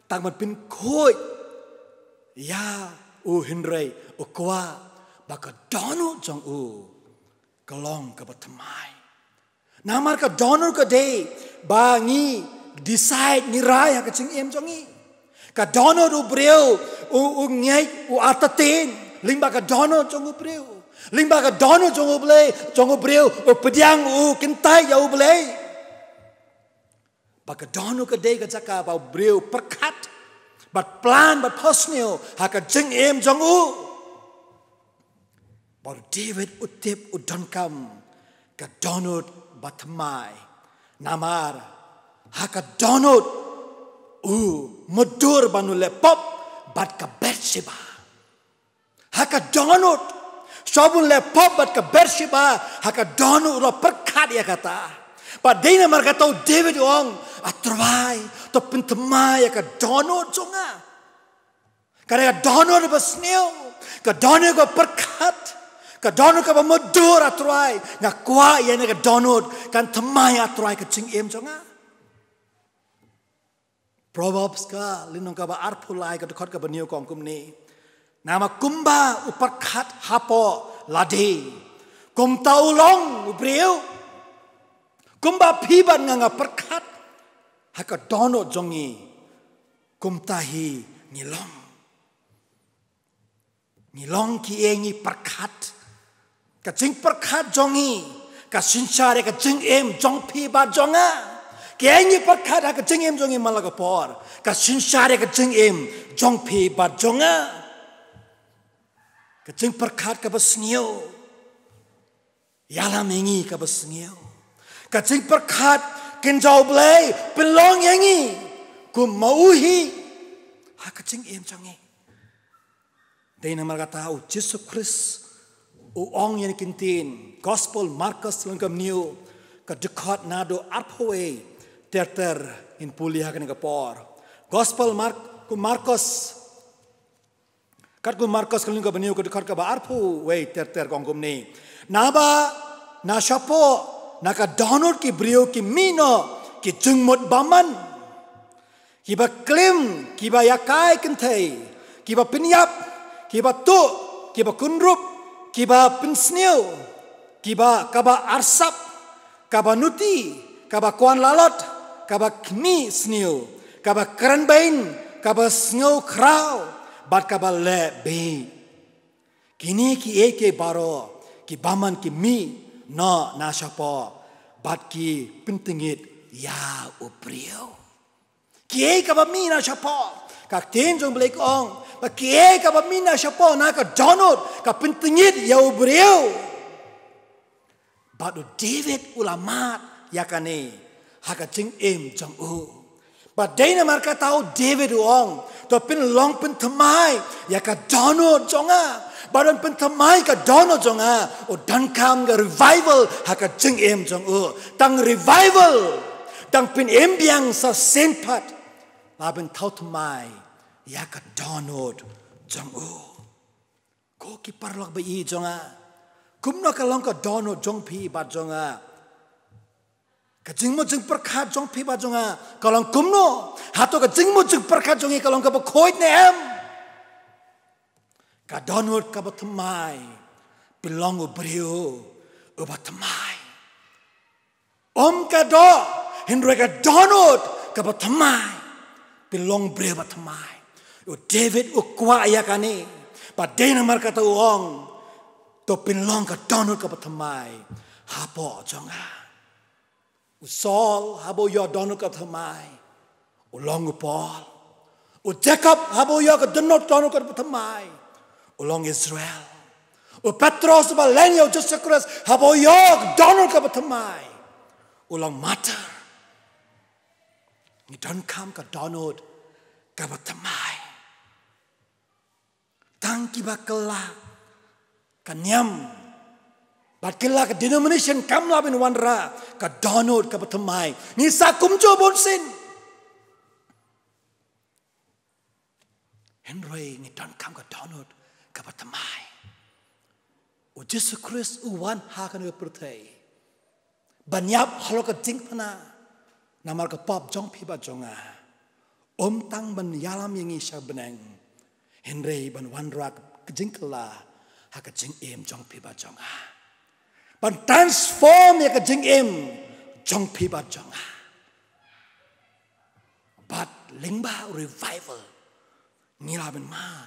tang man pin khoi ya u hinrei u kwa baka donor jong u kalong ka batmai namar ka donor ka day bangi decide ni raya ka ching em jongi ka donor u breu u ngai u ataten limba ka donor jong u breu limba ka donor jong u ble jong u breu u pediang u kintai ya u ble baka donor ka day ka jaka ba breu perkat but plan but personal haka jing em jong u but David utip udankam ka donut batmai namar haka donut u mudur banu lepop bat ka Bersheba haka donut sabun lepop bat ka Bersheba haka donut ro perkat ya kata pa dina marka tau David ong atrawai to pintamai ka donor jonga karena donor basneo ka donor ko perkat ka donor ka mudur atrawai nga kwa ya ka donor kan tamai atrawai ka ching em jonga Proverbs ka linong ka ba arpulai ka dekot ka banio kong kumni nama kumba uperkat hapo lade kum taulong ubreu kumba piban nga perkat haka dono jongi kumtahi ngilong ki engi perkat ka jing perkat jongi ka sinchare ka jing em jong piba jonga ki engi perkat haka jing em jongi malaga por ka sinchare ka jing em jong piba jonga ka jing perkat ka basnio yala mengi ka basnio kacing perkat kenjau belai pelong yangi ku mauhi ha kacing em changi dai nama kata Jesus Christ ong yang kintin gospel Markus lengkap new ka dekot nado arpoe ter in pulia kan kapor gospel Markus kat ku Markus lengkap new ka dekot ka ba arpo we ter kongkum ni naba na shapo naka donor ki brio ki mino ki jengmot baman ki ba klim ki ba yakai kentai ki ba pinyap ki ba tu ki ba kunrup ki ba pinsneu ki ba kaba arsap kaba nuti kaba kuan lalot kaba kmi sneu kaba keranbain kaba sneu krau bat kaba le be kini ki eke baro ki baman ki mi no na siapa bat ki pentingit ya upriu ki ka ba mi na siapa ka ten jong blek ong ba ki ka ba mi na siapa na ka donot ka pentingit ya upriu bat David ulamat ya kane ha ka jing em jong u ba dena marka tahu David ong to pin long pin thamai ya ka donot jonga badan pentamai ka dono jonga o dankam ga revival haka jing em jong u tang revival tang pin em biang sa senpat laben tau tamai ya ka dono jong u ko ki parlok ba i jonga kumno ka long ka dono jong pi ba jonga ka jing mo jing perkhat jong pi ba jonga kalong kumno hato ka jing mo jing perkhat jongi kalong ka ba khoit ne em ka donor ka batamai belong ubrio ubatamai ka do hindre ka donor ka batamai belong brio batamai David ukwa ya kani. Padai namar kata uong. To pinlong ka donut ka patamai. Hapo jonga. Saul habo yo donut ka patamai. Ulong Paul. Jacob habo yo ka donut ka patamai. Ulong Israel. Petros ba lenyo Jesus Christ habo yo donut ka patamai. Ulong Mata. Ni don kam ka donut ka patamai. Tang kiba kelak kanyam bat kelak ke denomination kamla bin wanra ka donut ka patamai ni sakum jo bonsin Henry ni don kam ka donut ka patamai o Jesus Christ uwan ha kan pertai banyap halo ka jing pana namar ka pop jong pi ba jonga tang ban yalam yang isha beneng Henry ban wanra kejing kela ha kejing em jong pi ba jonga ban transform ya kejing em jong pi ba jonga but lingba revival ngila ben ma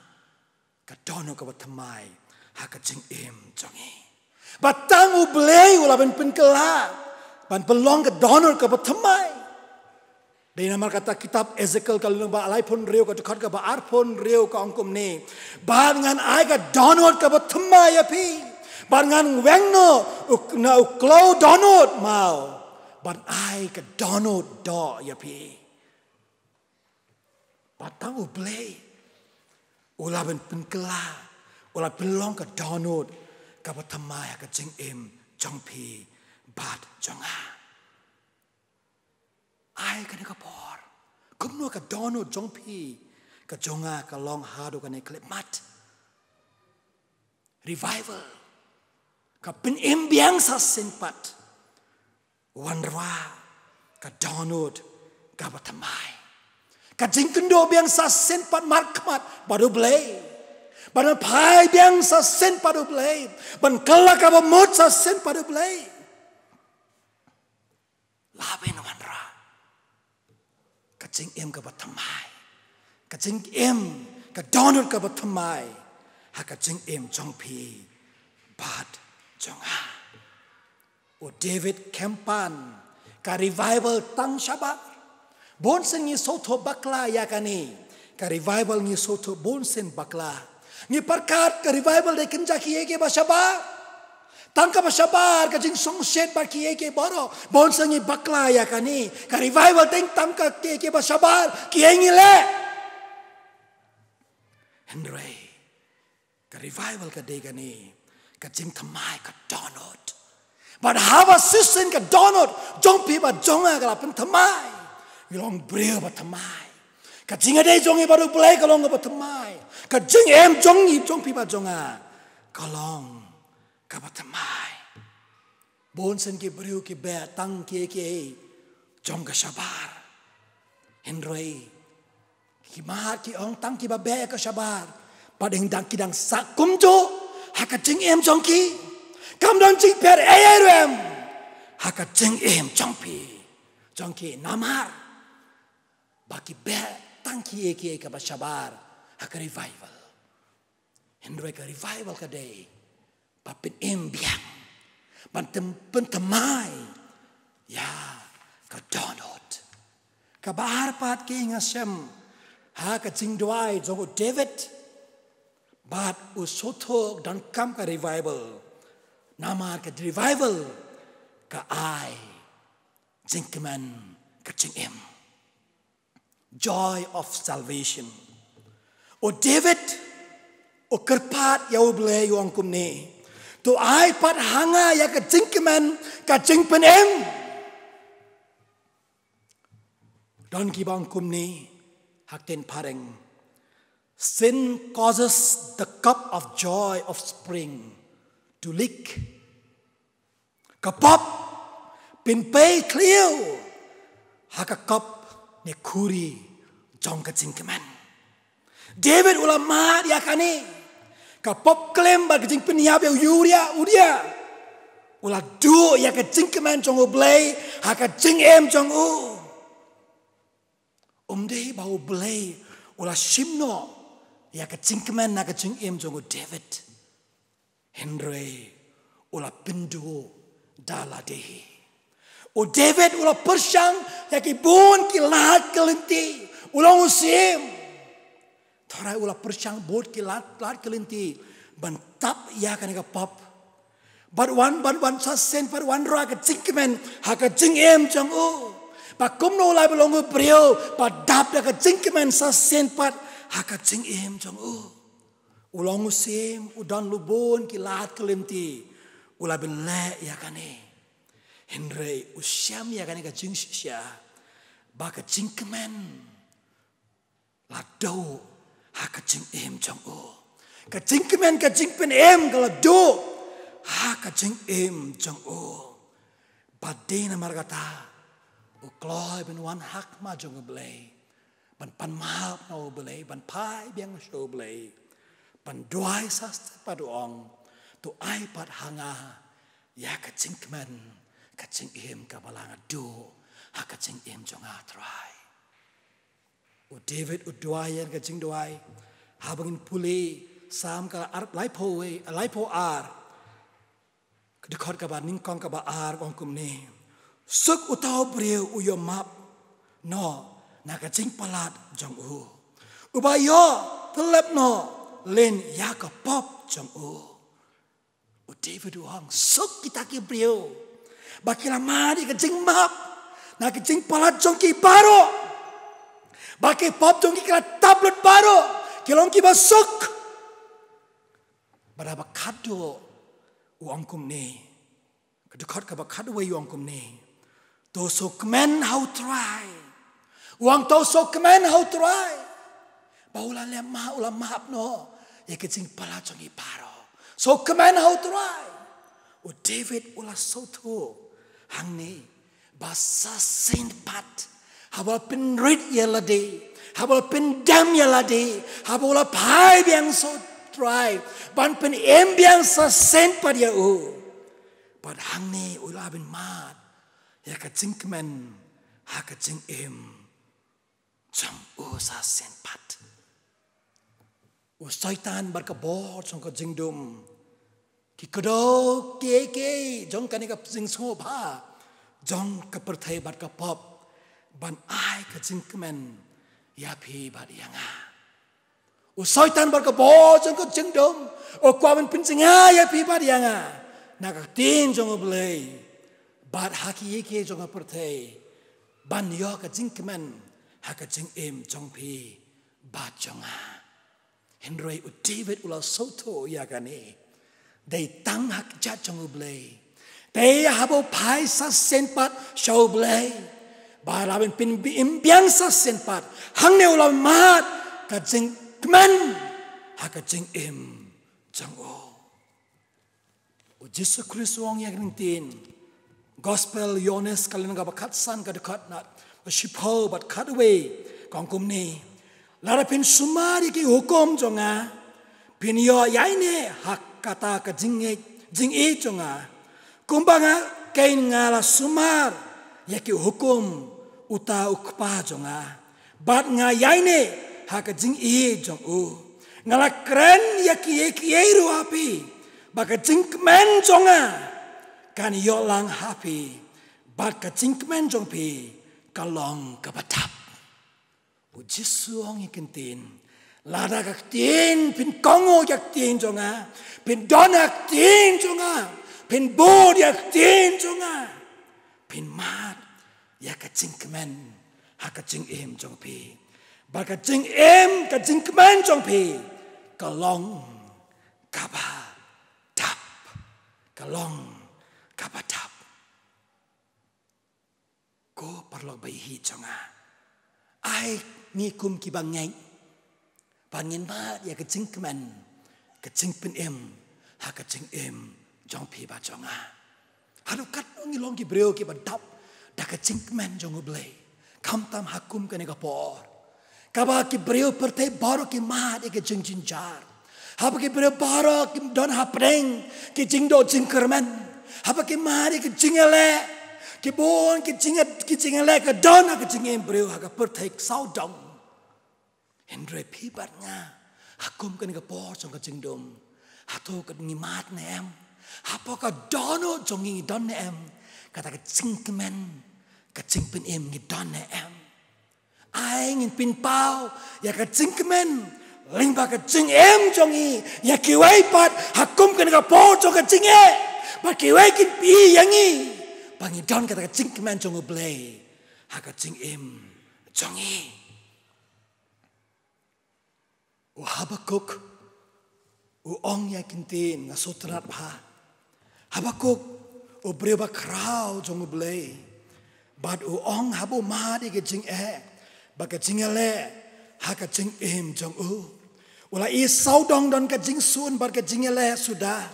ka dono ka batamai ha kejing em jongi but tang u blei ula ben pen kela ban pelong ka dono ka batamai Dari nama kata kitab Ezekiel kalau ba alai pun reu ka dekat ka ba ar pun reu ka angkum ni. Bar ngan ai ka donut ka batma ya pi. Bar ngan wengno na uklo donut mau. Bar ai ka donut do ya pi. Batang ublei. Ula ben penkela. Ula belong ka donut ka batma ya ka jing em jong pi bat jonga. Ai ka ka por kumno ka dono jongpi ka jonga ka long hado ka ne klip mat revival ka pin embiang sa senpat wanra ka dono ka batamai ka jingkendo biang sa senpat markmat baru blay ban pai biang sa sen padu blay ban kala ka mot sa sen padu blay laben wanra Kacing em ka batamai, kacing em ka donut ka batamai, ha kacing em jong pi, bad jonga. O David Kempan ka revival tang Shabbat, bonsen ni soto bakla ya kani, ka revival ni soto bonsen bakla, ni perkat ka revival de kenjaki ege ba Shabbat. Tangka basabar kajing songset bar kiye ke boro bonsangi bakla ya kani ka revival teng tangka kiye ke basabar kiye ngile Henry ka revival ka de kani kajing thamai ka donut but hava sisen ka donut jong pi ba jonga ka pen thamai yong breu ba thamai kajing ade jongi baru play kalong ba thamai kajing em jongi jong pi ba jonga kalong kabatamai bonsen ke beriu ke be tang ke jong ka sabar Henry ki ma ki ong tang ki ba be ka sabar padeng dang ki dang sakum jo haka jing em jong ki kam dang jing per em haka jing em jong ki namar baki be tang ki ka ba sabar haka revival Henry ka revival ka day Papin embiang, bantem pentemai, ya kadonot, kabar pat ki ngasem, ha kacing doai jogo David, bat usoto dan kam ka revival, nama ka revival, ka ai, jingkeman kacing em, joy of salvation, o David, o kerpat ya ublay yung kumni. Tu ai pat hanga ya ka jingkeman ka jingpen em don ki bang kumni hakten pareng sin causes the cup of joy of spring to leak kapap pin pay clear haka cup ne kuri jong ka jingkeman David ulama ya kani kapop klaim ba kejing peniap yang udia ulah du ya kejing keman jong ublay ha kejing em jong u dei bau blay ula shimno ya ka jingkemen na ka jing em jongo David Henry ula pindu dala dehi o David ula persyang ya ki bun ki lahat kelinti ula usim thorai ula persyang bot ki lahat kelinti ban tap ya ka ka pop but one sa sen but one ra ka jingkemen ha ka jing em jongo ba kumno lai belongo brio ba dap da ka jingkemen sa sen pat ha ka jing em jongo ulang usim udan lubon ki lahat kelinti ula ben le ya kane Henry usyam ya kane ka jing sya ba ka jingkemen la do ha ka jing em jongo ka jingkemen ka jingpen em ka la do ha ka jing em jongo ba de na margata ukloi ben wan hak ma jongo blei ban pan mahap na blei ban pai biang show blei ban duai sas paduong tu ai pat hanga ya ka jingkemen ka jing em ka balanga do ha ka jing em jonga try u David u duai yan ka jing duai ha bangin puli sam ka ar lai po ar dekat ka ba ning kong ka ba ar kong kum ni suk utau brio u yo map no na ka jing palat jong u ba yo pelep no len ya ka pop jong u David u hang suk kita ki brio bakila mari ka jing map na ka jing palat jong ki baro baki pop jong ki kala tablet baro kilong ki ba suk bada ba kado u angkum ni dekat ka ba kado we u angkum ni to so kemen how try uang to so kemen how try baula le ma ula mahap no ya ke jing pala jong i paro so kemen how try o David ula so tu hang ni basa sin pat habal pin rit ya ladi habal pin dam ya ladi habal pai biang so try ban pin em biang sa sen pat ya u but hang ni ula bin mat ya ka jing kemen ha ka jing em jam u sa sen pat u syaitan berkebor jong ka jing dum ki kedo ke jong ka ni ka jing so ba jong ka perthai bat ka pop ban ai ka jing kemen ya phi bat yanga u syaitan berkebor jong ka jing dum o kwa ben pin singa ya phi bat yanga na ka tin jong blei bat haki ke jong perthai ban yo ka jing kemen ha ka jing em jong phi ba jonga Henry u David ula soto ya kane dei tang hak jat jong blei dei habo pai sa senpat show blei ba rabin pin imbiang sa senpat hang ne ula mat ka jing kemen ha ka jing em jong o Jesus Christ wong ya tin Gospel Yones kalian ga bakat san ka dekat nat shipo bat cut away kong kum ni lara pin sumari ki hukum jonga pin yo yaine hak kata ka jing e jonga kumbanga kain ngala sumar ya ki hukum uta ukpa jonga bat nga yaine hak ka jing e jong u ngala kren ya ki ru api baka jing men jonga kan yo lang happy bat ka jing men jong pi kalong kabatap u Jesu ong ikentin lada ka tin pin kongo yak tin jonga pin donak tin jonga pin bod yak tin jonga pin mat yak ka jing kemen ha ka jing em jong pi ba ka jing em ka jing kemen jong pi kalong kabatap kalong kabatap ko parlok bai hi jonga ai mi kum ki bangai pangin ma ya ka jing kemen ka jing pen em ha ka jing em jong pi ba jonga halu kat ngi long ki breo ki ba dap da ka jing kemen jong blei kam tam hakum ka ne ka por ka ba ki breo pertai baro ki ma de ka jing jin jar ha ba ki breo baro ki don ha preng ki jing do jing kermen ha ba ki ma de ka jing ele kibon ki jinga le ka dona ka jinga embryo ha ka perthai sau dong Hendrai pibat nga. Hakum kan ka por jong ka jingdom. Hato ka ngimat na em. Hapo ka dono jong ngi don na em. Kata ka jingkemen. Ka jingpen em ngi don na em. Ai ngin pin pau. Ya ka jingkemen. Lingba ka jing em jong ngi. Ya kiwai pat. Hakum kan ka por jong ka jing e. Pat kiwai kin pi yang ngi. Pangi don kata ka jingkemen jong ublay. Ha ka jing em jong ngi. Habakuk ong ya kintin nga sutrat pa. Habakuk breba krau jong ublay. Bad ong habu madi ke jing ba ke jing ele ha ka jing jong u. Ula i saudong don ka jing sun bad ke jing ele sudah.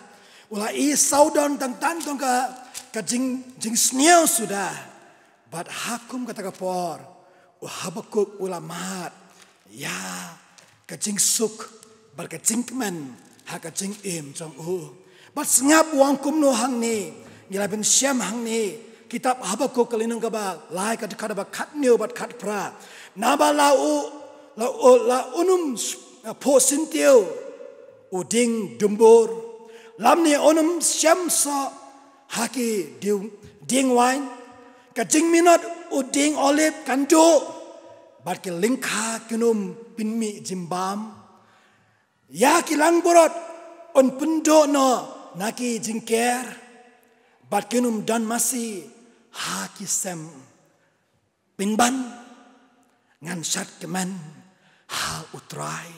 Ula i saudong tang tan dong ka jing sniau sudah. Bad hakum kata ka por. Habakuk ula mat ya kajing suk bar kajing keman ha kajing jong u bat sengap wang kum no hang ni ngila ben syam hang ni kitab Habakuk kalinung ka ba lai ka kada ba khat neu bat khat pra na ba la unum po sintiu uding dumbur lam ni unum syam so haki ding wine kajing minot uding olive kandu bat ke lingkha kinum pinmi jimbam ya kilang borot on pendo no naki jingker bat kinum dan masih ha kisem pinban ngan sat keman ha utrai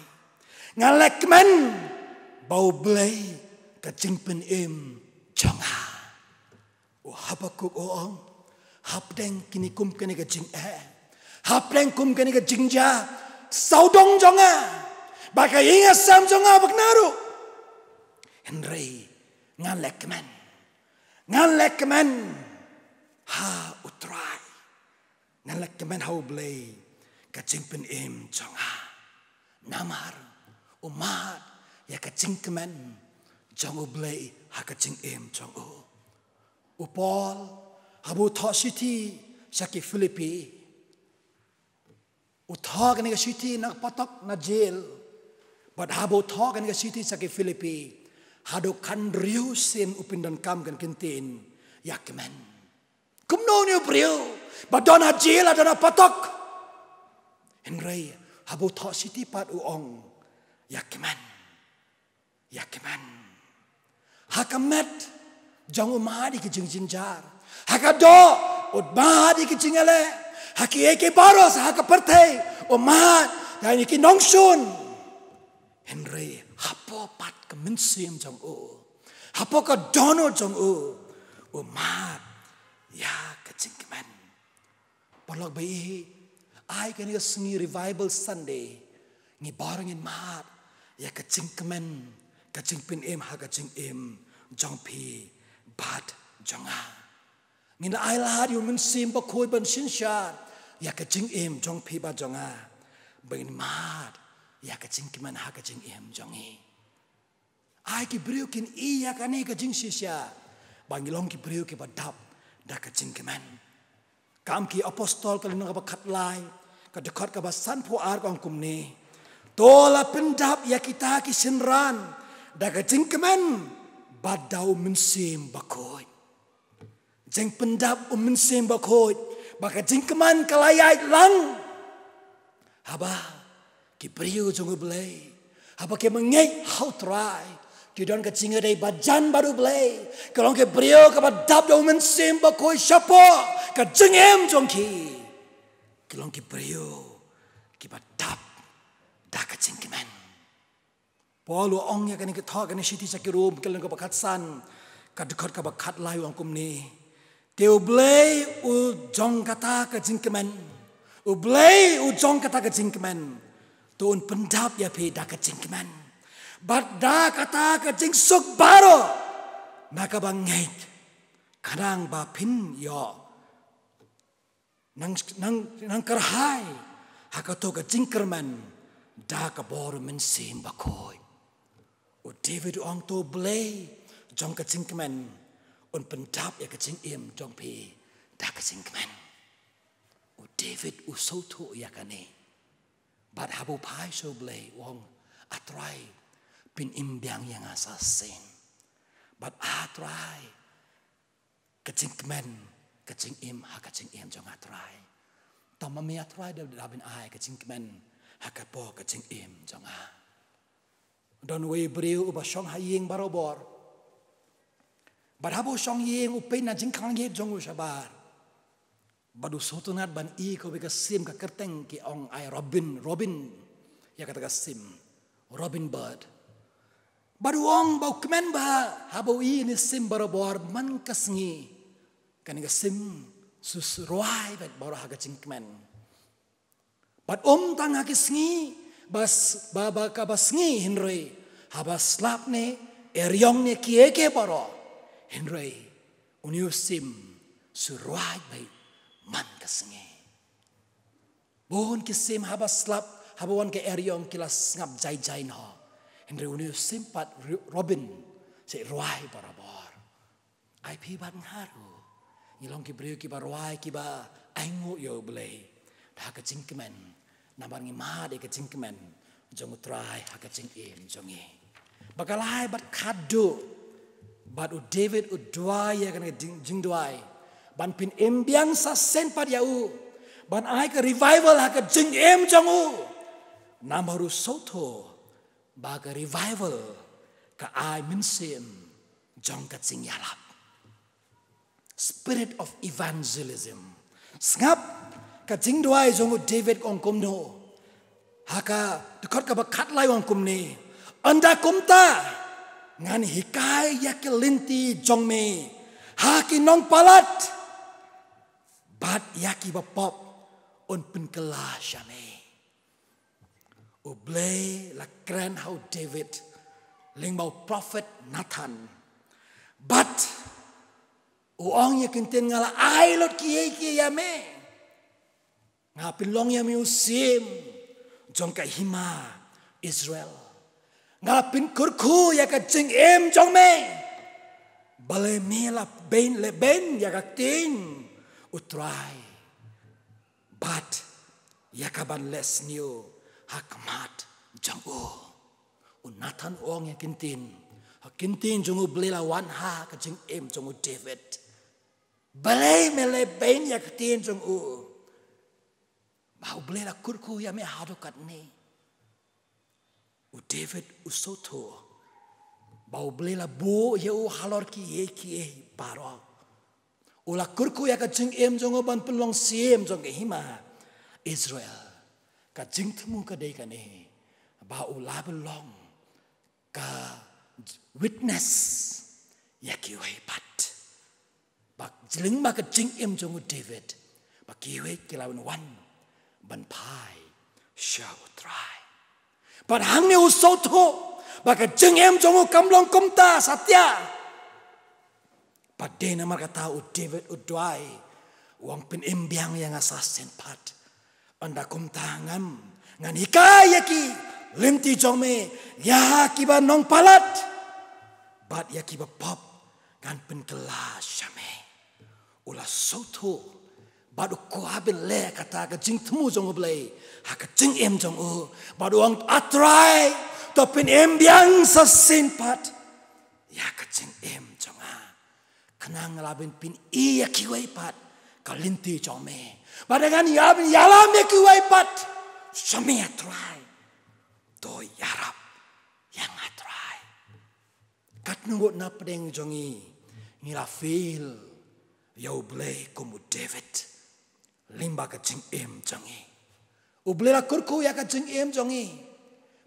ngalek keman bau blay ka jingpen jonga Habakuk ong hapdeng kini kum kini ka jing Hapleng kum kani ka jingja saudong jonga baka inga sam jonga baknaru Henry ngalek kemen ha utrai ngalek kemen ha ublay ka jingpen jonga namar umat ya ka jingkemen jong ublay ha ka jing jong upol habu tho city saki Filipi Uthog ni ka city nak patok na jail. But habo thog ni ka city sa ki Filipi. Hado kan riu sin upindan kam kan kintin. Yakman. Kumno ni upriu. But don ha jail adana patok. Henry habo thog city pat uong. Yakman. Hakamet jang umadi ki jing jinjar. Hakado udmadi ki jingale. Haki eke baros haka pertai omat dan iki nongsun Henry hapo pat ke mensim jong hapo ka dono jong omat ya kecingkeman polok bai ai kan sengi revival Sunday ngi barengin mat ya kecingkeman kecingpin ha kecing jong pi bat jonga Ngina ai la yu men sim ba khoi ban sin sha ya ka jing jong pi ba jonga bain mat ya ka jing kiman ha ka jing jong ai ki briu kin i ya ka ne ka jing sisya bangilong ki briu ki ba dap da ka jing kiman kam ki apostol ka lino ka ba khat lai ka dekat ka ba san pho ar kong kum ni to la pendap ya kita ki sinran da ka jing kiman ba dau men sim ba khoi Jeng pendap mensim bakoi baka jeng keman kalayai lang haba ki priu jong blay haba ke mengei how try ki don ka jinga dei bajan baru blay kalong ke priu ka badap do mensim bakoi syapo ka jeng jong ki kalong ki priu ki badap da ka jeng keman polu ong ya kan ki thok kan siti sakirum kalong ka bakat san ka dekat ka bakat lai ong kum ni Teu blay u jong kata ka jingkemen. U blay u jong kata ka jingkemen. Tuun pendap ya pe da ka jingkemen. Bat da kata ka jing suk baro. Maka bangait. Kadang ba pin yo. Nang kerhai. Haka to ka jingkermen. Da ka boro men sim bakoi. U David ong to blay jong ka jingkemen. Un pendap ya kecing jong pi da kecing keman. U David u soto ya kane. But habu pai so blay wong atrai pin imbiang yang asasin. But atrai kecing kemen kecing im ha kecing im jong atrai. Tamami atrai dabin ai kecing kemen ha kapo kecing im jong a. Don we briu uba shong haying barobor. But habu shong ying upin na jing kang ye jong ushabar. Badu sotunat ban I ko bega sim ka kerteng ki ong ai Robin ya kata sim Robin Bird. Badu ong bau kemen ba habu I ni sim barobor man kasngi kan ga sim sus roai bet baro ha kecing kemen. But tang ha kisngi bas baba ka basngi Henry habas slap ne eryong ne kieke baro Henry uniu sim suruai bai man kasngi bon kisim habas slap habawan ke eryong kilas ngap jai no Henry uniu simpat Robin se ruai barabor ai pi ban haru ilong ki breu ki barwai ki ba aingu yo blei ha kecing kemen nabar ngi ma de kecing kemen jong utrai ha kecing im jongi bakalai bat kado bat u David u dwai ya kan jing dwai ban pin imbiang sa sen pad yau ban ai ke revival ha ke jing im jongu namaru soto ba ke revival ka ai min sim jong kecing yalap. Spirit of evangelism. Sngap ka jing dwai jongu David ong kumno. Haka dekot ka bakat lai ong kumni. Anda kumta ngan hikai ya kelinti jong me. Haki nong palat. Bat yaki bapop on pen kelasya me. Ublay la kren how David lingbau prophet Nathan. But uang ya kinten ngala ai lot kiye ya me ngapin long ya musim jong ka hima Israel ngapin kurku ya ka jing em jong me bale me la ben ya ka ting utrai but ya ka ban les new hakmat jong Nathan uang ya kinten hakintin jong blela wan ha ka jing em jong David balai mele ben ya ketin jong mau beli la kurku ya me hadokat ni David usoto mau beli la bo ya halor ki paro ula kurku ya ka jing em jong ban pelong sim jong hima Israel ka jing temu ka dei ka ni ba ula belong ka witness ya ki wei pat bak jeling ma ka jing em jong David bak kiwe kilawan wan ban pai shau try but hang ne usoto bak ka jing em jong kamlong kumta satya pada nama kata David udwai wang pin embiang yang asasin pat anda kumta ngan hikaya ki limti jong me ya ki ba nong palat but ya ki ba pop ngan pin kelas syame ula soto badu ko habin le kata ka jing temu jong blai ha ka jing em jong badu ang atrai to pin em biang sa simpat ya ka jing em jong kenang labin pin iya ki wai pat ka linti jong me badangan ya bin yalam me ki wai pat sami atrai to yarap yang atrai kat nungut na pedeng jongi ngila feel Yau blay kumu David limba ka jing em jongi ublay la kurku ya ka jing em jongi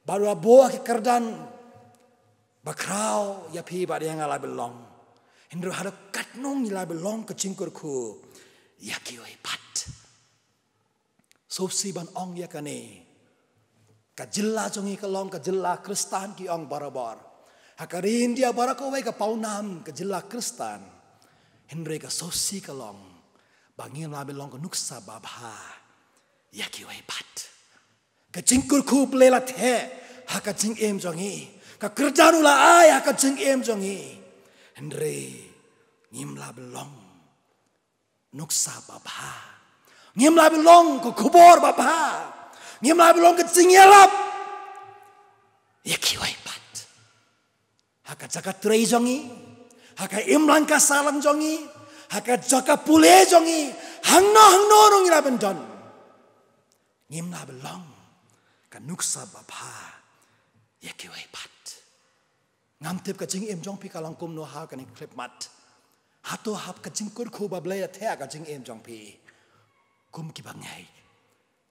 baru aboa ke kerdan bakrau ya pi ba dia ngala belong hindro hada katnong ngila belong ka jing kurku ya ki wai pat sopsi ban ong ya kane ka jilla jongi ka long ka jilla Kristan ki ong barabar hakarin dia barako wai ka paunam ka jilla Kristan Henry ka sosi kalong bangin labi long ka nuksa babha yaki wai pat ka jingkur ku blela the ha ka jing em jongi ka kerjanu la ai ha ka jing em jongi Henry ngim labi long nuksa babha ngim labi long ko kubor babha Ngimla belong ke cingelap. Ya kiwai pat. Haka jaka trei jongi. Haka imlan ka salang jongi. Haka jaka pule jongi. Hangno nung ila bendon. Ngimla belong ka nuksa bapa. Ya kiwai pat. Ngamtip ka jing im jong pi kalang kum no ha ka ni klip mat. Hato hap ka jing kur khu bablay thea ka jing im jong pi. Kum ki bangai.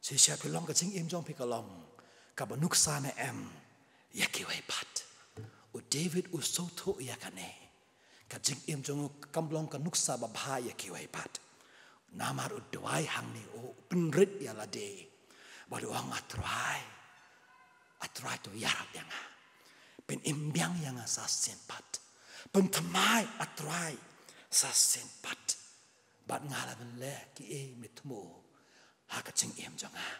Si siya pilong ka jing im jong pi kalong. Ka banuksa na em. Ya kiwai pat. U David u soto ya kane. Ka jing im jong kamblong ka nuksa babha ya kiwai pat. Namar u dwai hang ni u penrit ya lade. Baru ang atrai. Atrai tu yarap yang ha. Pen imbiang yang sa senpat. Pen tamai atrai sa senpat. Bat ngalaban le ki e mitmu. Haka jing im jong ha.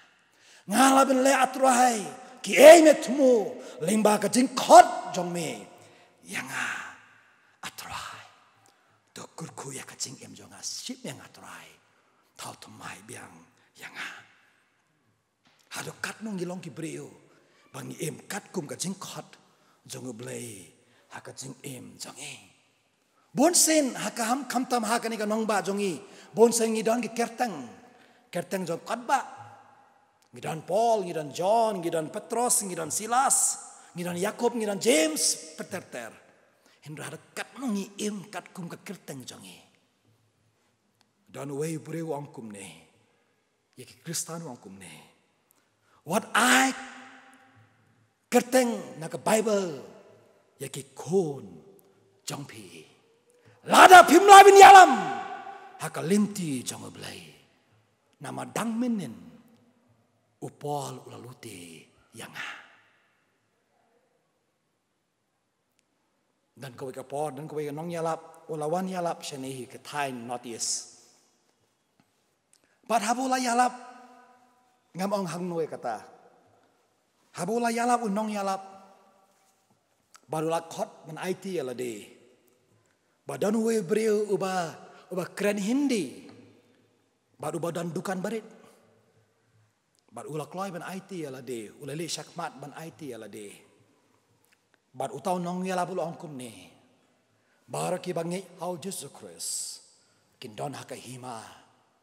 Ngalaban le atrai ki e mitmu. Limba ka jing kot jong me. Yang ha. Atrai. Dokur ku ya ka jing im jong ha. Sip yang atrai. Tau tamai biang yang ha. Hado kat nung gilong ki breo. Bangi im kat kum ka jing kot. Jong blay haka jing im jongi. Bonsen haka ham kamtam haka ni ka nong ba jongi. Bonsen ngidon ki kerteng. Kerteng jong kadba. Ngidon Paul, ngidon John, ngidon Petrus, ngidon Silas, ngidon Yakob, ngidon James, peterter. Hindra hada kat nongi im kat kum ka kerteng jongi. Dan way breu angkum ne. Yaki Kristanu angkum ne. What I kerteng na ka Bible yaki kon jongpi lada pimla bin yalam haka linti jong blai nama dangmenen upol ulaluti yanga dan kowe ka pod dan kowe ka nong yalap ulawan yalap shenehi ka thai notice but habula yalap ngam ong hang noe kata Habula yalap unong yalap. Barulah kot men IT ala de. Badan we breu uba keren Hindi. Baru badan dukan barit. Baru ulah kloy men IT ala de. Ulah le syakmat men IT ala de. Baru utau nong yalap ulah angkum ne. Baru ki bangi au Jesus Christ. Kindon haka hima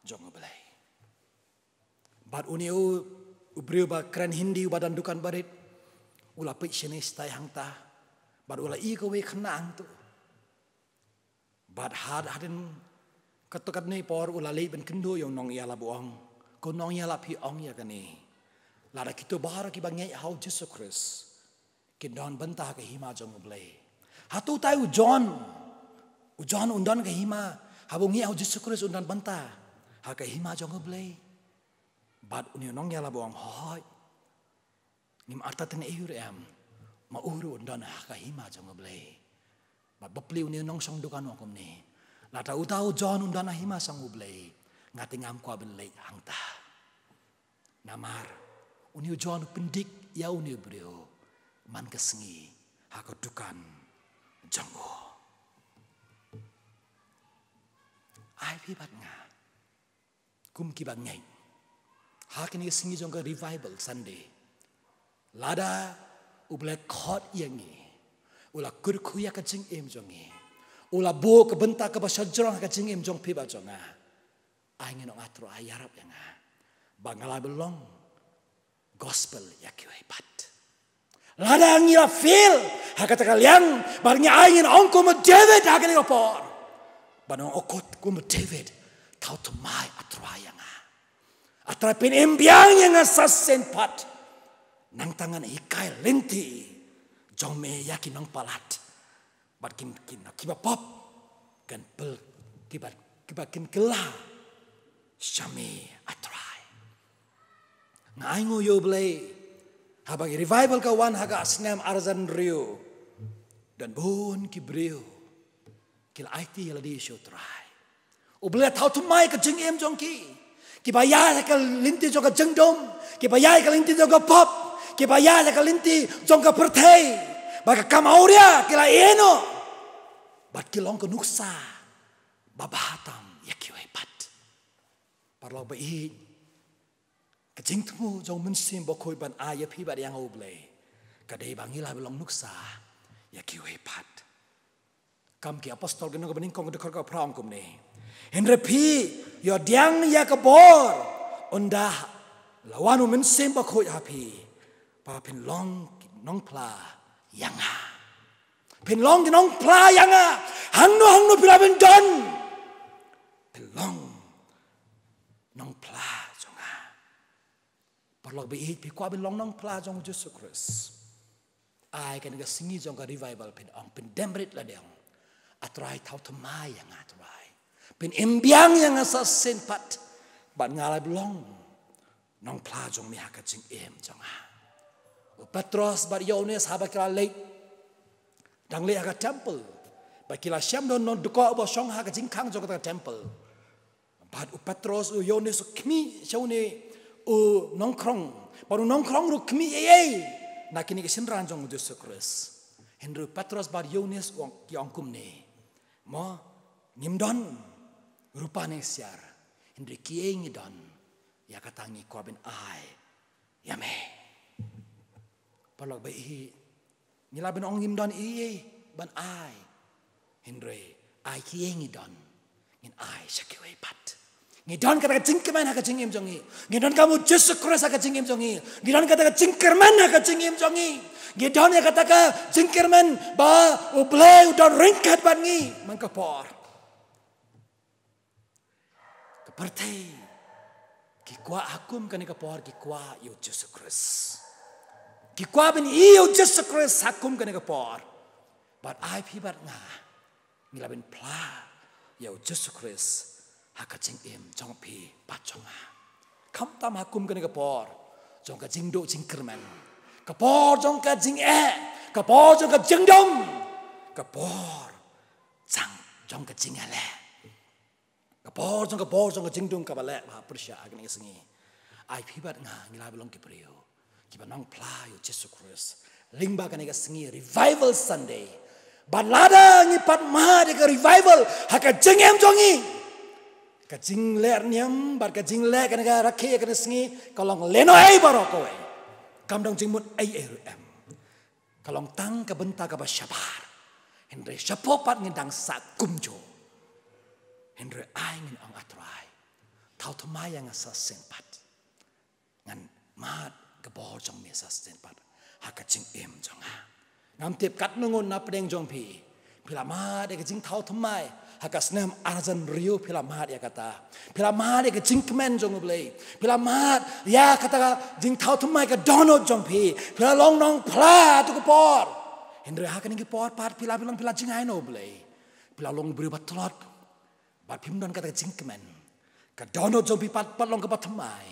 jong belai. Baru uniu Ubriu ba keren Hindi badan dukan barit. Ula pik shenis tay hang ta. Bad ula i kowe khenang tu. Bad hadin katokat ni por ula lei ben kendo yung nong yala buang. Ko nong yala pi ong ya kani. Lada kito bahara ki bangai hau Jesus Christ. Kindon bentah ke hima jong blai. Hatu tay John undan ke hima. Habungi hau Jesus Christ undan bentah. Ha ke hima jong blai. Bad uni nong yala buang hoi. Ngim arta tena ihur em. Mauru undan haka hima jong blai. Bad bapli uni nong song dukan wakum ni. Lata utau John undan hima sang blai. Ngati ngam kwa ben lei hangta. Namar uni John pendik ya uni brio. Man kesengi haka dukan jonggo. Ai pi bat nga. Kum ki bat ngai. Hakin ni singi jong ka revival Sunday. Lada ubla khot yangi. Ula kurkuya ka jing em jongi. Ula bo ka benta ka basajrong ka jing em jong pi ba jonga. Ai ngi no atro ayarap yanga. Bangala belong gospel yakiwe pat. Lada ngi la feel hakata kaliang barnya ai ngi ongko mo David hakani opor. Banong okot ko mo David tau to mai atro ayanga. Atra pin imbiang yang asasin pat nang tangan ikai lenti jong me yakin nang palat bat kin kiba pop kan pel kiba kin kela shami atrai ngai ngo yo blai habang revival kawan haga asnam arzan rio dan bon kibrio kil IT yala di show try ublet how to mai ka jing em jong ki Kibaya ka linti joga jengdom, kibaya ka linti joga pop, kibaya ka linti joga pertei, baka kamauria kila eno, bat kilong ka nuksa, babahatam yakiway pat. Parlo ba cái chính thu trong mình xem bao khôi bạn ai phi bạn yang oble cái đây bằng như là lòng nước xa ya kêu hay pat cầm cái apostol cái nó có bên con cái có prom cùng này Henry phi yo diang ya cái bor onda lawan mình xem bao khôi happy pa pin long nong pla yang à pin long cái nong pla yang à hang no pila ben don pin long nong pla Lord be it because belong nong pla jong Jesus Christ. I can get singi jong ka revival pen ong pen dembrit la deng. Atrai thau thamai yang atrai. Pen embiang yang asa sen pat. Bat ngalai belong nong pla jong mi haka jing em jong ha. Petros bat Yohanes haba kira late. Dang le haka temple. Bat kila syam don non duko bo shong haka jing kang jong ka temple. Bat Petros Yohanes kmi shone nong krong baru nong krong ru kmi nak ini kesin ranjong Jesus Christ Henry Petros bar Yohanes ki angkum ne mo nimdon rupane siar Henry ki ngidon ya katangi ko ben ai ya me palok bai nila ben ong nimdon ban ai Henry ai ki ngidon ngin ai sakiwe pat Ngidon kata jingkerman haka jingim jongi. Ngidon kamu Jesus Christ haka jingim jongi. Ngidon kata jingkerman haka jingim jongi. Ngidon ya kata jingkerman ba ublay udon ringkat bangi mangkapor. Keperti kikwa akum kani kapor kikwa yo Jesus Christ. Kikwa ben iyo Jesus Christ akum kani kapor. But I pibat nga ngila ben pla yo Jesus Christ. Haka jing im jong pi pat jong ha kam tam hakum kani kapor jong ka jing do jing kerman kapor jong ka jing kapor jong ka jing dom kapor jang jong ka jing ale kapor jong ka jing dom ka bale ba persya agni sengi ai pibat nga ngila belong ki priyo ki banang pla yo Jesus Christ lingba kani ka sengi revival Sunday balada ngi pat ma de ka revival haka jing em jongi Kajing ler niam bar kajing ler kan ga rakhe kan sengi kalong leno ai baro kowe kam dong jingmut ai em kalong tang ka benta ka basyabar Henry syapopat ngindang sak kumjo Henry ai ngin ong atrai tau thmai yang asa senpat ngan mat ka bor jong mi asa senpat hakajing em jong ha ngam tip kat nungun na pedeng jong pi pila ma de kajing tau thmai hakas nem arzan rio pilamat ya kata pilamat ya jing kemen jong blei pilamat ya kata jing tau thmai ka dono jong pi pilalong nong pla tu por Henry hakan ngi por pat pilabilang pila jing ai no blei pilalong beri batlot bat pimdon kata jing kemen ka dono jong pi pat long ka thmai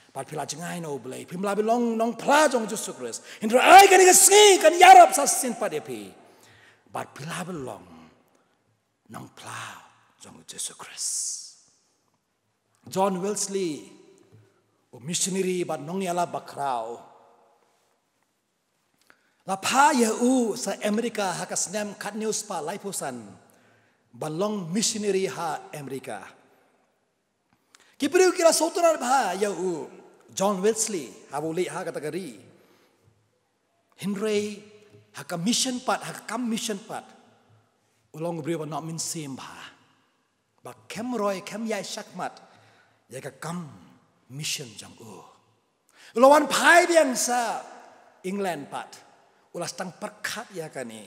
pat pila jing ai no blei pilabilang nong pla jong Jesus Christ Henry ai kan ngi sni kan yarap sa sin pat ya pi bat pilabilang nong plau jong Jesus Christ. John Wesley, missionary bat nong yala bakrao. La pa ya sa Amerika hakas nem kat news pa laiposan balong missionary ha Amerika. Kipriu kira soturan ba ya John Wesley habuli ha kategori. Henry haka mission pat hakam mission pat. Ulong beri nak min simba, bak kem roy kem yai syakmat, ya kam mission jang Ulawan pai biangsa England pat, ulas tang perkat ya kani,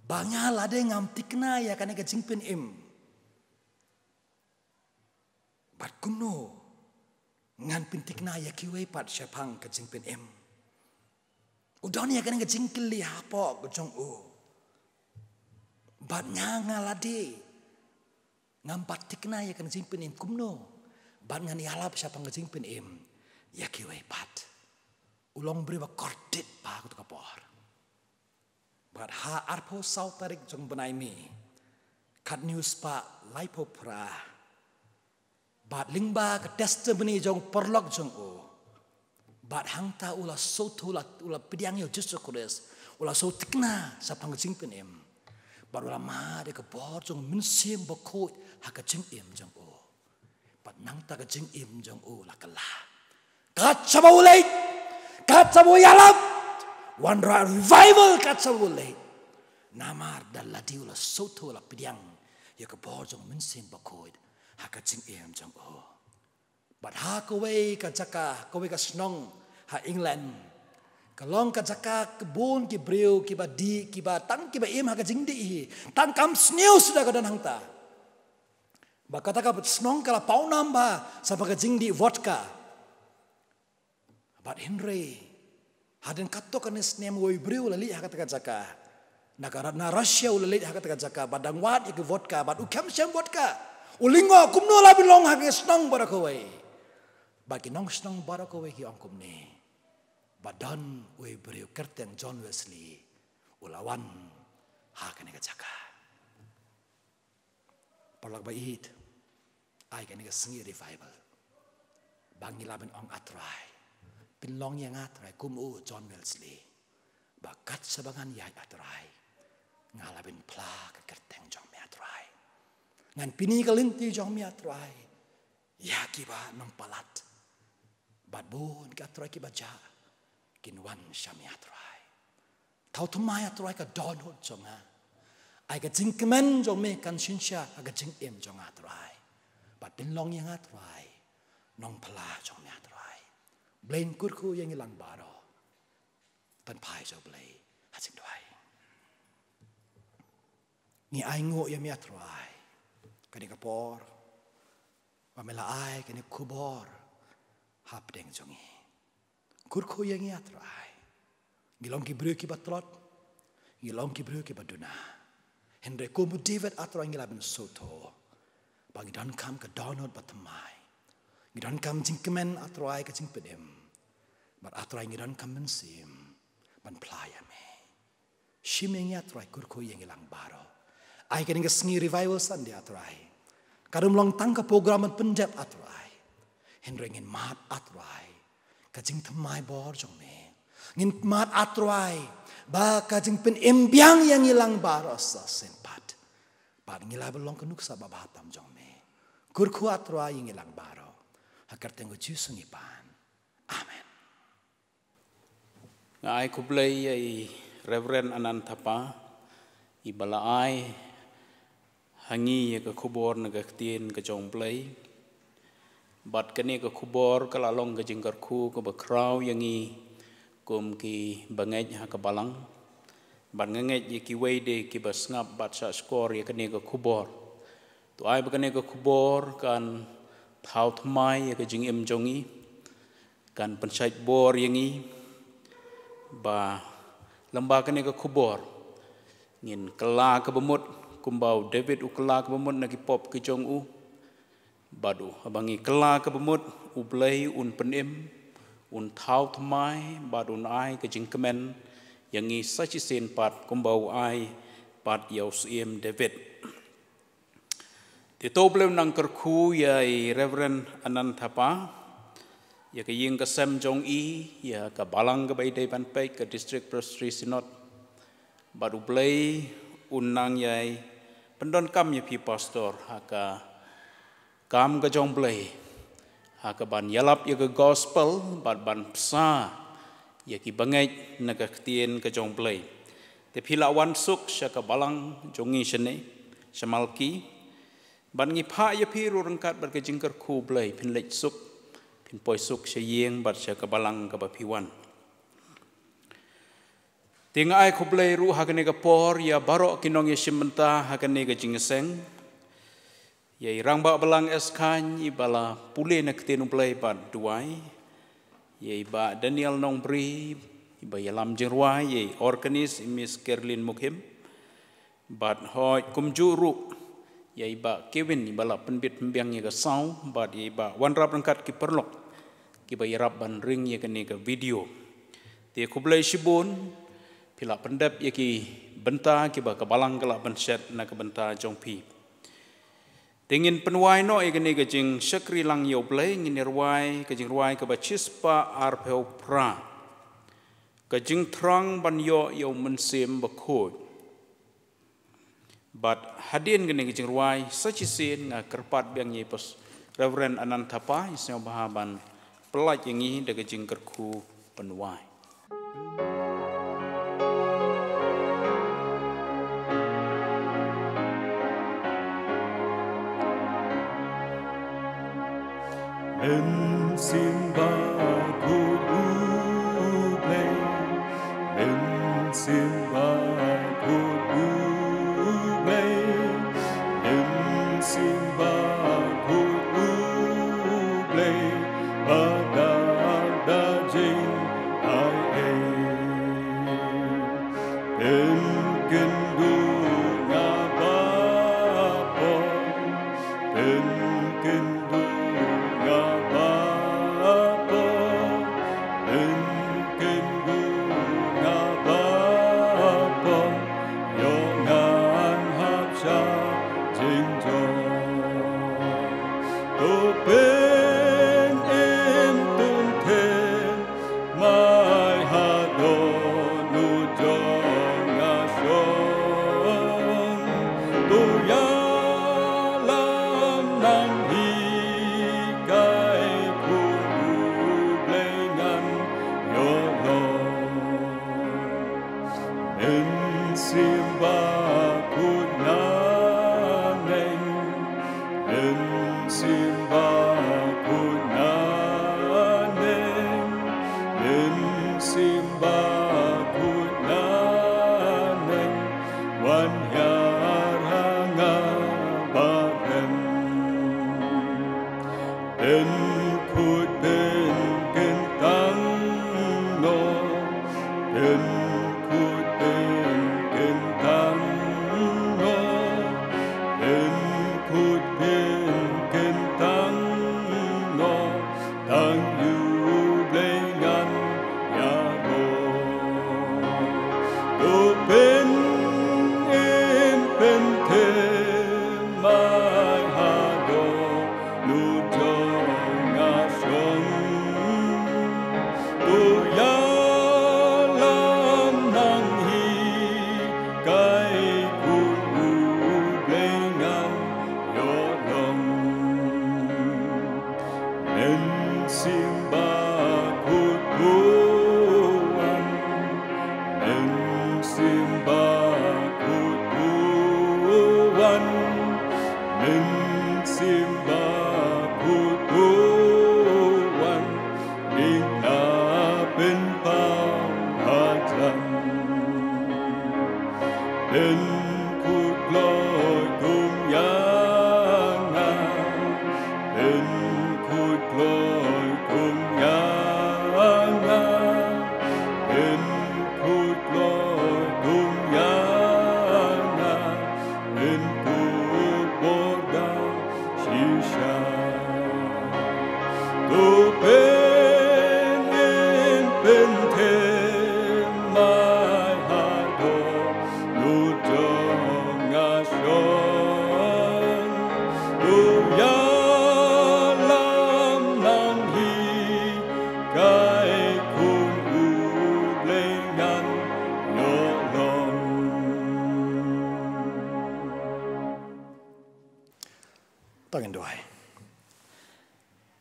banyak lade ngam tikna ya kani kajing pen im, bat kuno ngan pintikna ya kiwe pat syapang kajing pen im, udon ya kani kajing kili hapok kajong Bat nyanga lade ngampat tikna ya kan jingpen im kumno bat ngani alap siapa ngajingpen im ya kiwe pat ulong beri ba kordit pa ku kapor bat ha arpo sau tarik jong benai mi kat news pa laipo pra bat lingba ke testimony jong perlok jong bat hangta ula sotu ula pidiang yo Jesus Christ ula so tikna siapa ngajingpen im baru lama de ke bor jong min sim bokot ha ka jing im jong pat nang ta ka jing im jong la kala Katsabulit, katsabuyalap, one revival katsabulit. Namar daladiula soto la pidiang, ya kebor jong mensim bakoid, hakacing em jong o. But ha kowe kajaka, kowe kasnong ha England, kalong kajaka kebun kibriu kibadi kibatang kiba em hakacing di, tang kam snew sudah kadan hangta. Bakata ka snong kala pau namba sa hakacing di vodka. But Henry, hadin kato kanis nem woi briu lali hakat kajaka. Na Russia lali hakat kajaka. Badang wat ik vodka, bad ukam siam vodka. Ulingo kumno labin long hagis nong barakawai. Bagi nong snong barakawai ki ongkum ni. Badan woi briu kerteng John Wesley ulawan hakan kajaka. Parlak bait, ai kan sengi revival. Bangi labin ong atrai. Pinlong yang atrai kumu John Wesley bakat sebangan yai atrai ngalabin pla ke kerteng jong mi atrai ngan pini kelinti jong mi atrai ya kiba nong palat bad bun ke atrai kiba ja kinwan syami atrai tau tumai atrai ka don hot jonga ai ka jingkemen jong mi kan sinsya aga jing em jong atrai bad pinlong yang atrai nong pla jong mi atrai Blain kurku yang hilang baro. Tan pai jo blay. Hacing doai. Ni ai ngo ya mi atrai. Kani kapor. Pamela ai kani kubor. Hap deng jongi. Kurku yang atrai. Gilong ki bru ki batrot. Gilong ki bru ki baduna. Henry kumu David atrai ngilabin soto. Bagi dan kam ke donut batamai. Ngidan kam jingkemen atrai ke jingpedem. But atrai ngidan kam mensim. Ban playa me. Shimeng atrai kurko yang ilang baro. Ai kening sengi revival sandi atrai. Kadum long tangka programan pendep atrai. Henry ngin mat atrai. Kajing temai bor jong me. Ngin mat atrai. Ba kajing pen embiang yang ilang baro sa sempat. Bad ngilabel long kenuk sa babatam jong me. Kurko atrai yang ilang baro. Hakar tenggo Yesus ngipan. Amen. Ngai kublai ai Reverend Anantapa ibala ai hangi ya ke kubor naga ktien ke jong blai bat kene ke kubor kala long ke jingkar ku ke bakrau yangi kum ki bangej ha ke balang bat ngengej ye ki weide ki basngap bat sa skor ya kene ke kubor tu ai kene ke kubor kan thau thmai ya ke jing em jongi kan pensait bor yangi ba lembaga ni ke kubor ngin kela ke bemut kumbau David u kela ke bemut nagi pop ke jong u badu abangi kela ke bemut u blai un penim un thau thmai badun ai ke jingkemen yangi sachi sen pat kumbau ai pat yau siem David ti to blem nang kerku yai Reverend Anantapa ya ke ying ke Sam Jong I ya ke balang ke Baidai Panpai ke District Presbytery Synod baru blai unang yai pendon kam ya pi pastor ha ka kam ke jong blai ha ke ban yalap ya ke gospel ban psa ya ki bangai na ke ktien ke jong blai te phila wan suk sya ke balang jongi sene shamalki ban ngi pha ya pi ru rangkat bar ke jingkar khu blai phin lech suk pin poi suk syeng bat sya kabalang ka bapiwan tinga ai khublai ru hakane ka por ya barok kinong ye simenta hakane ka jingseng ya irang ba balang eskan ibala pule na ktenu play bat duai ya iba Daniel nong bri iba yalam jerwa ye organis Miss Kerlin Mukhim bat hoi kumjuru ya iba Kevin ibala penbit pembiang ye ka sau bat ya iba wan rap rangkat ki perlok ki ba yarap ban ring ye kene ka video te kublai shibun pila pendap ye ki benta ki ba ka balang kala ban set na ka benta jongpi tingin penuai no ye kene ka jing syakri lang yo blai ngin ruai ka jing ruai ka ba chispa arpeu pra ka jing trang ban yo mensim ba khoi but hadin gini kijing ruai sachisin nga kerpat biang ye pos Reverend Anantapa isnya bahaban pelaj yang ini daga jingkerku penuai. Men simba kudu play, men simba kudu play, men simba kudu play, pada dajing ai men kendu ngabapo, men kendu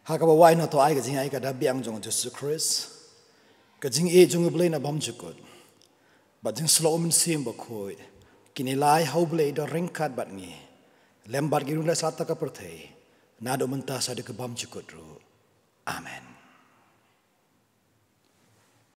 Hakabawai na to ai gajing ai kada biang jong Jesus Christ gajing e jong blai na bam chukut bajing slow min sim ba khoi kinilai hau blai do ringkat bat ngi lembar girunda sata ka perthei na do menta sa de ka bam chukut ru amen.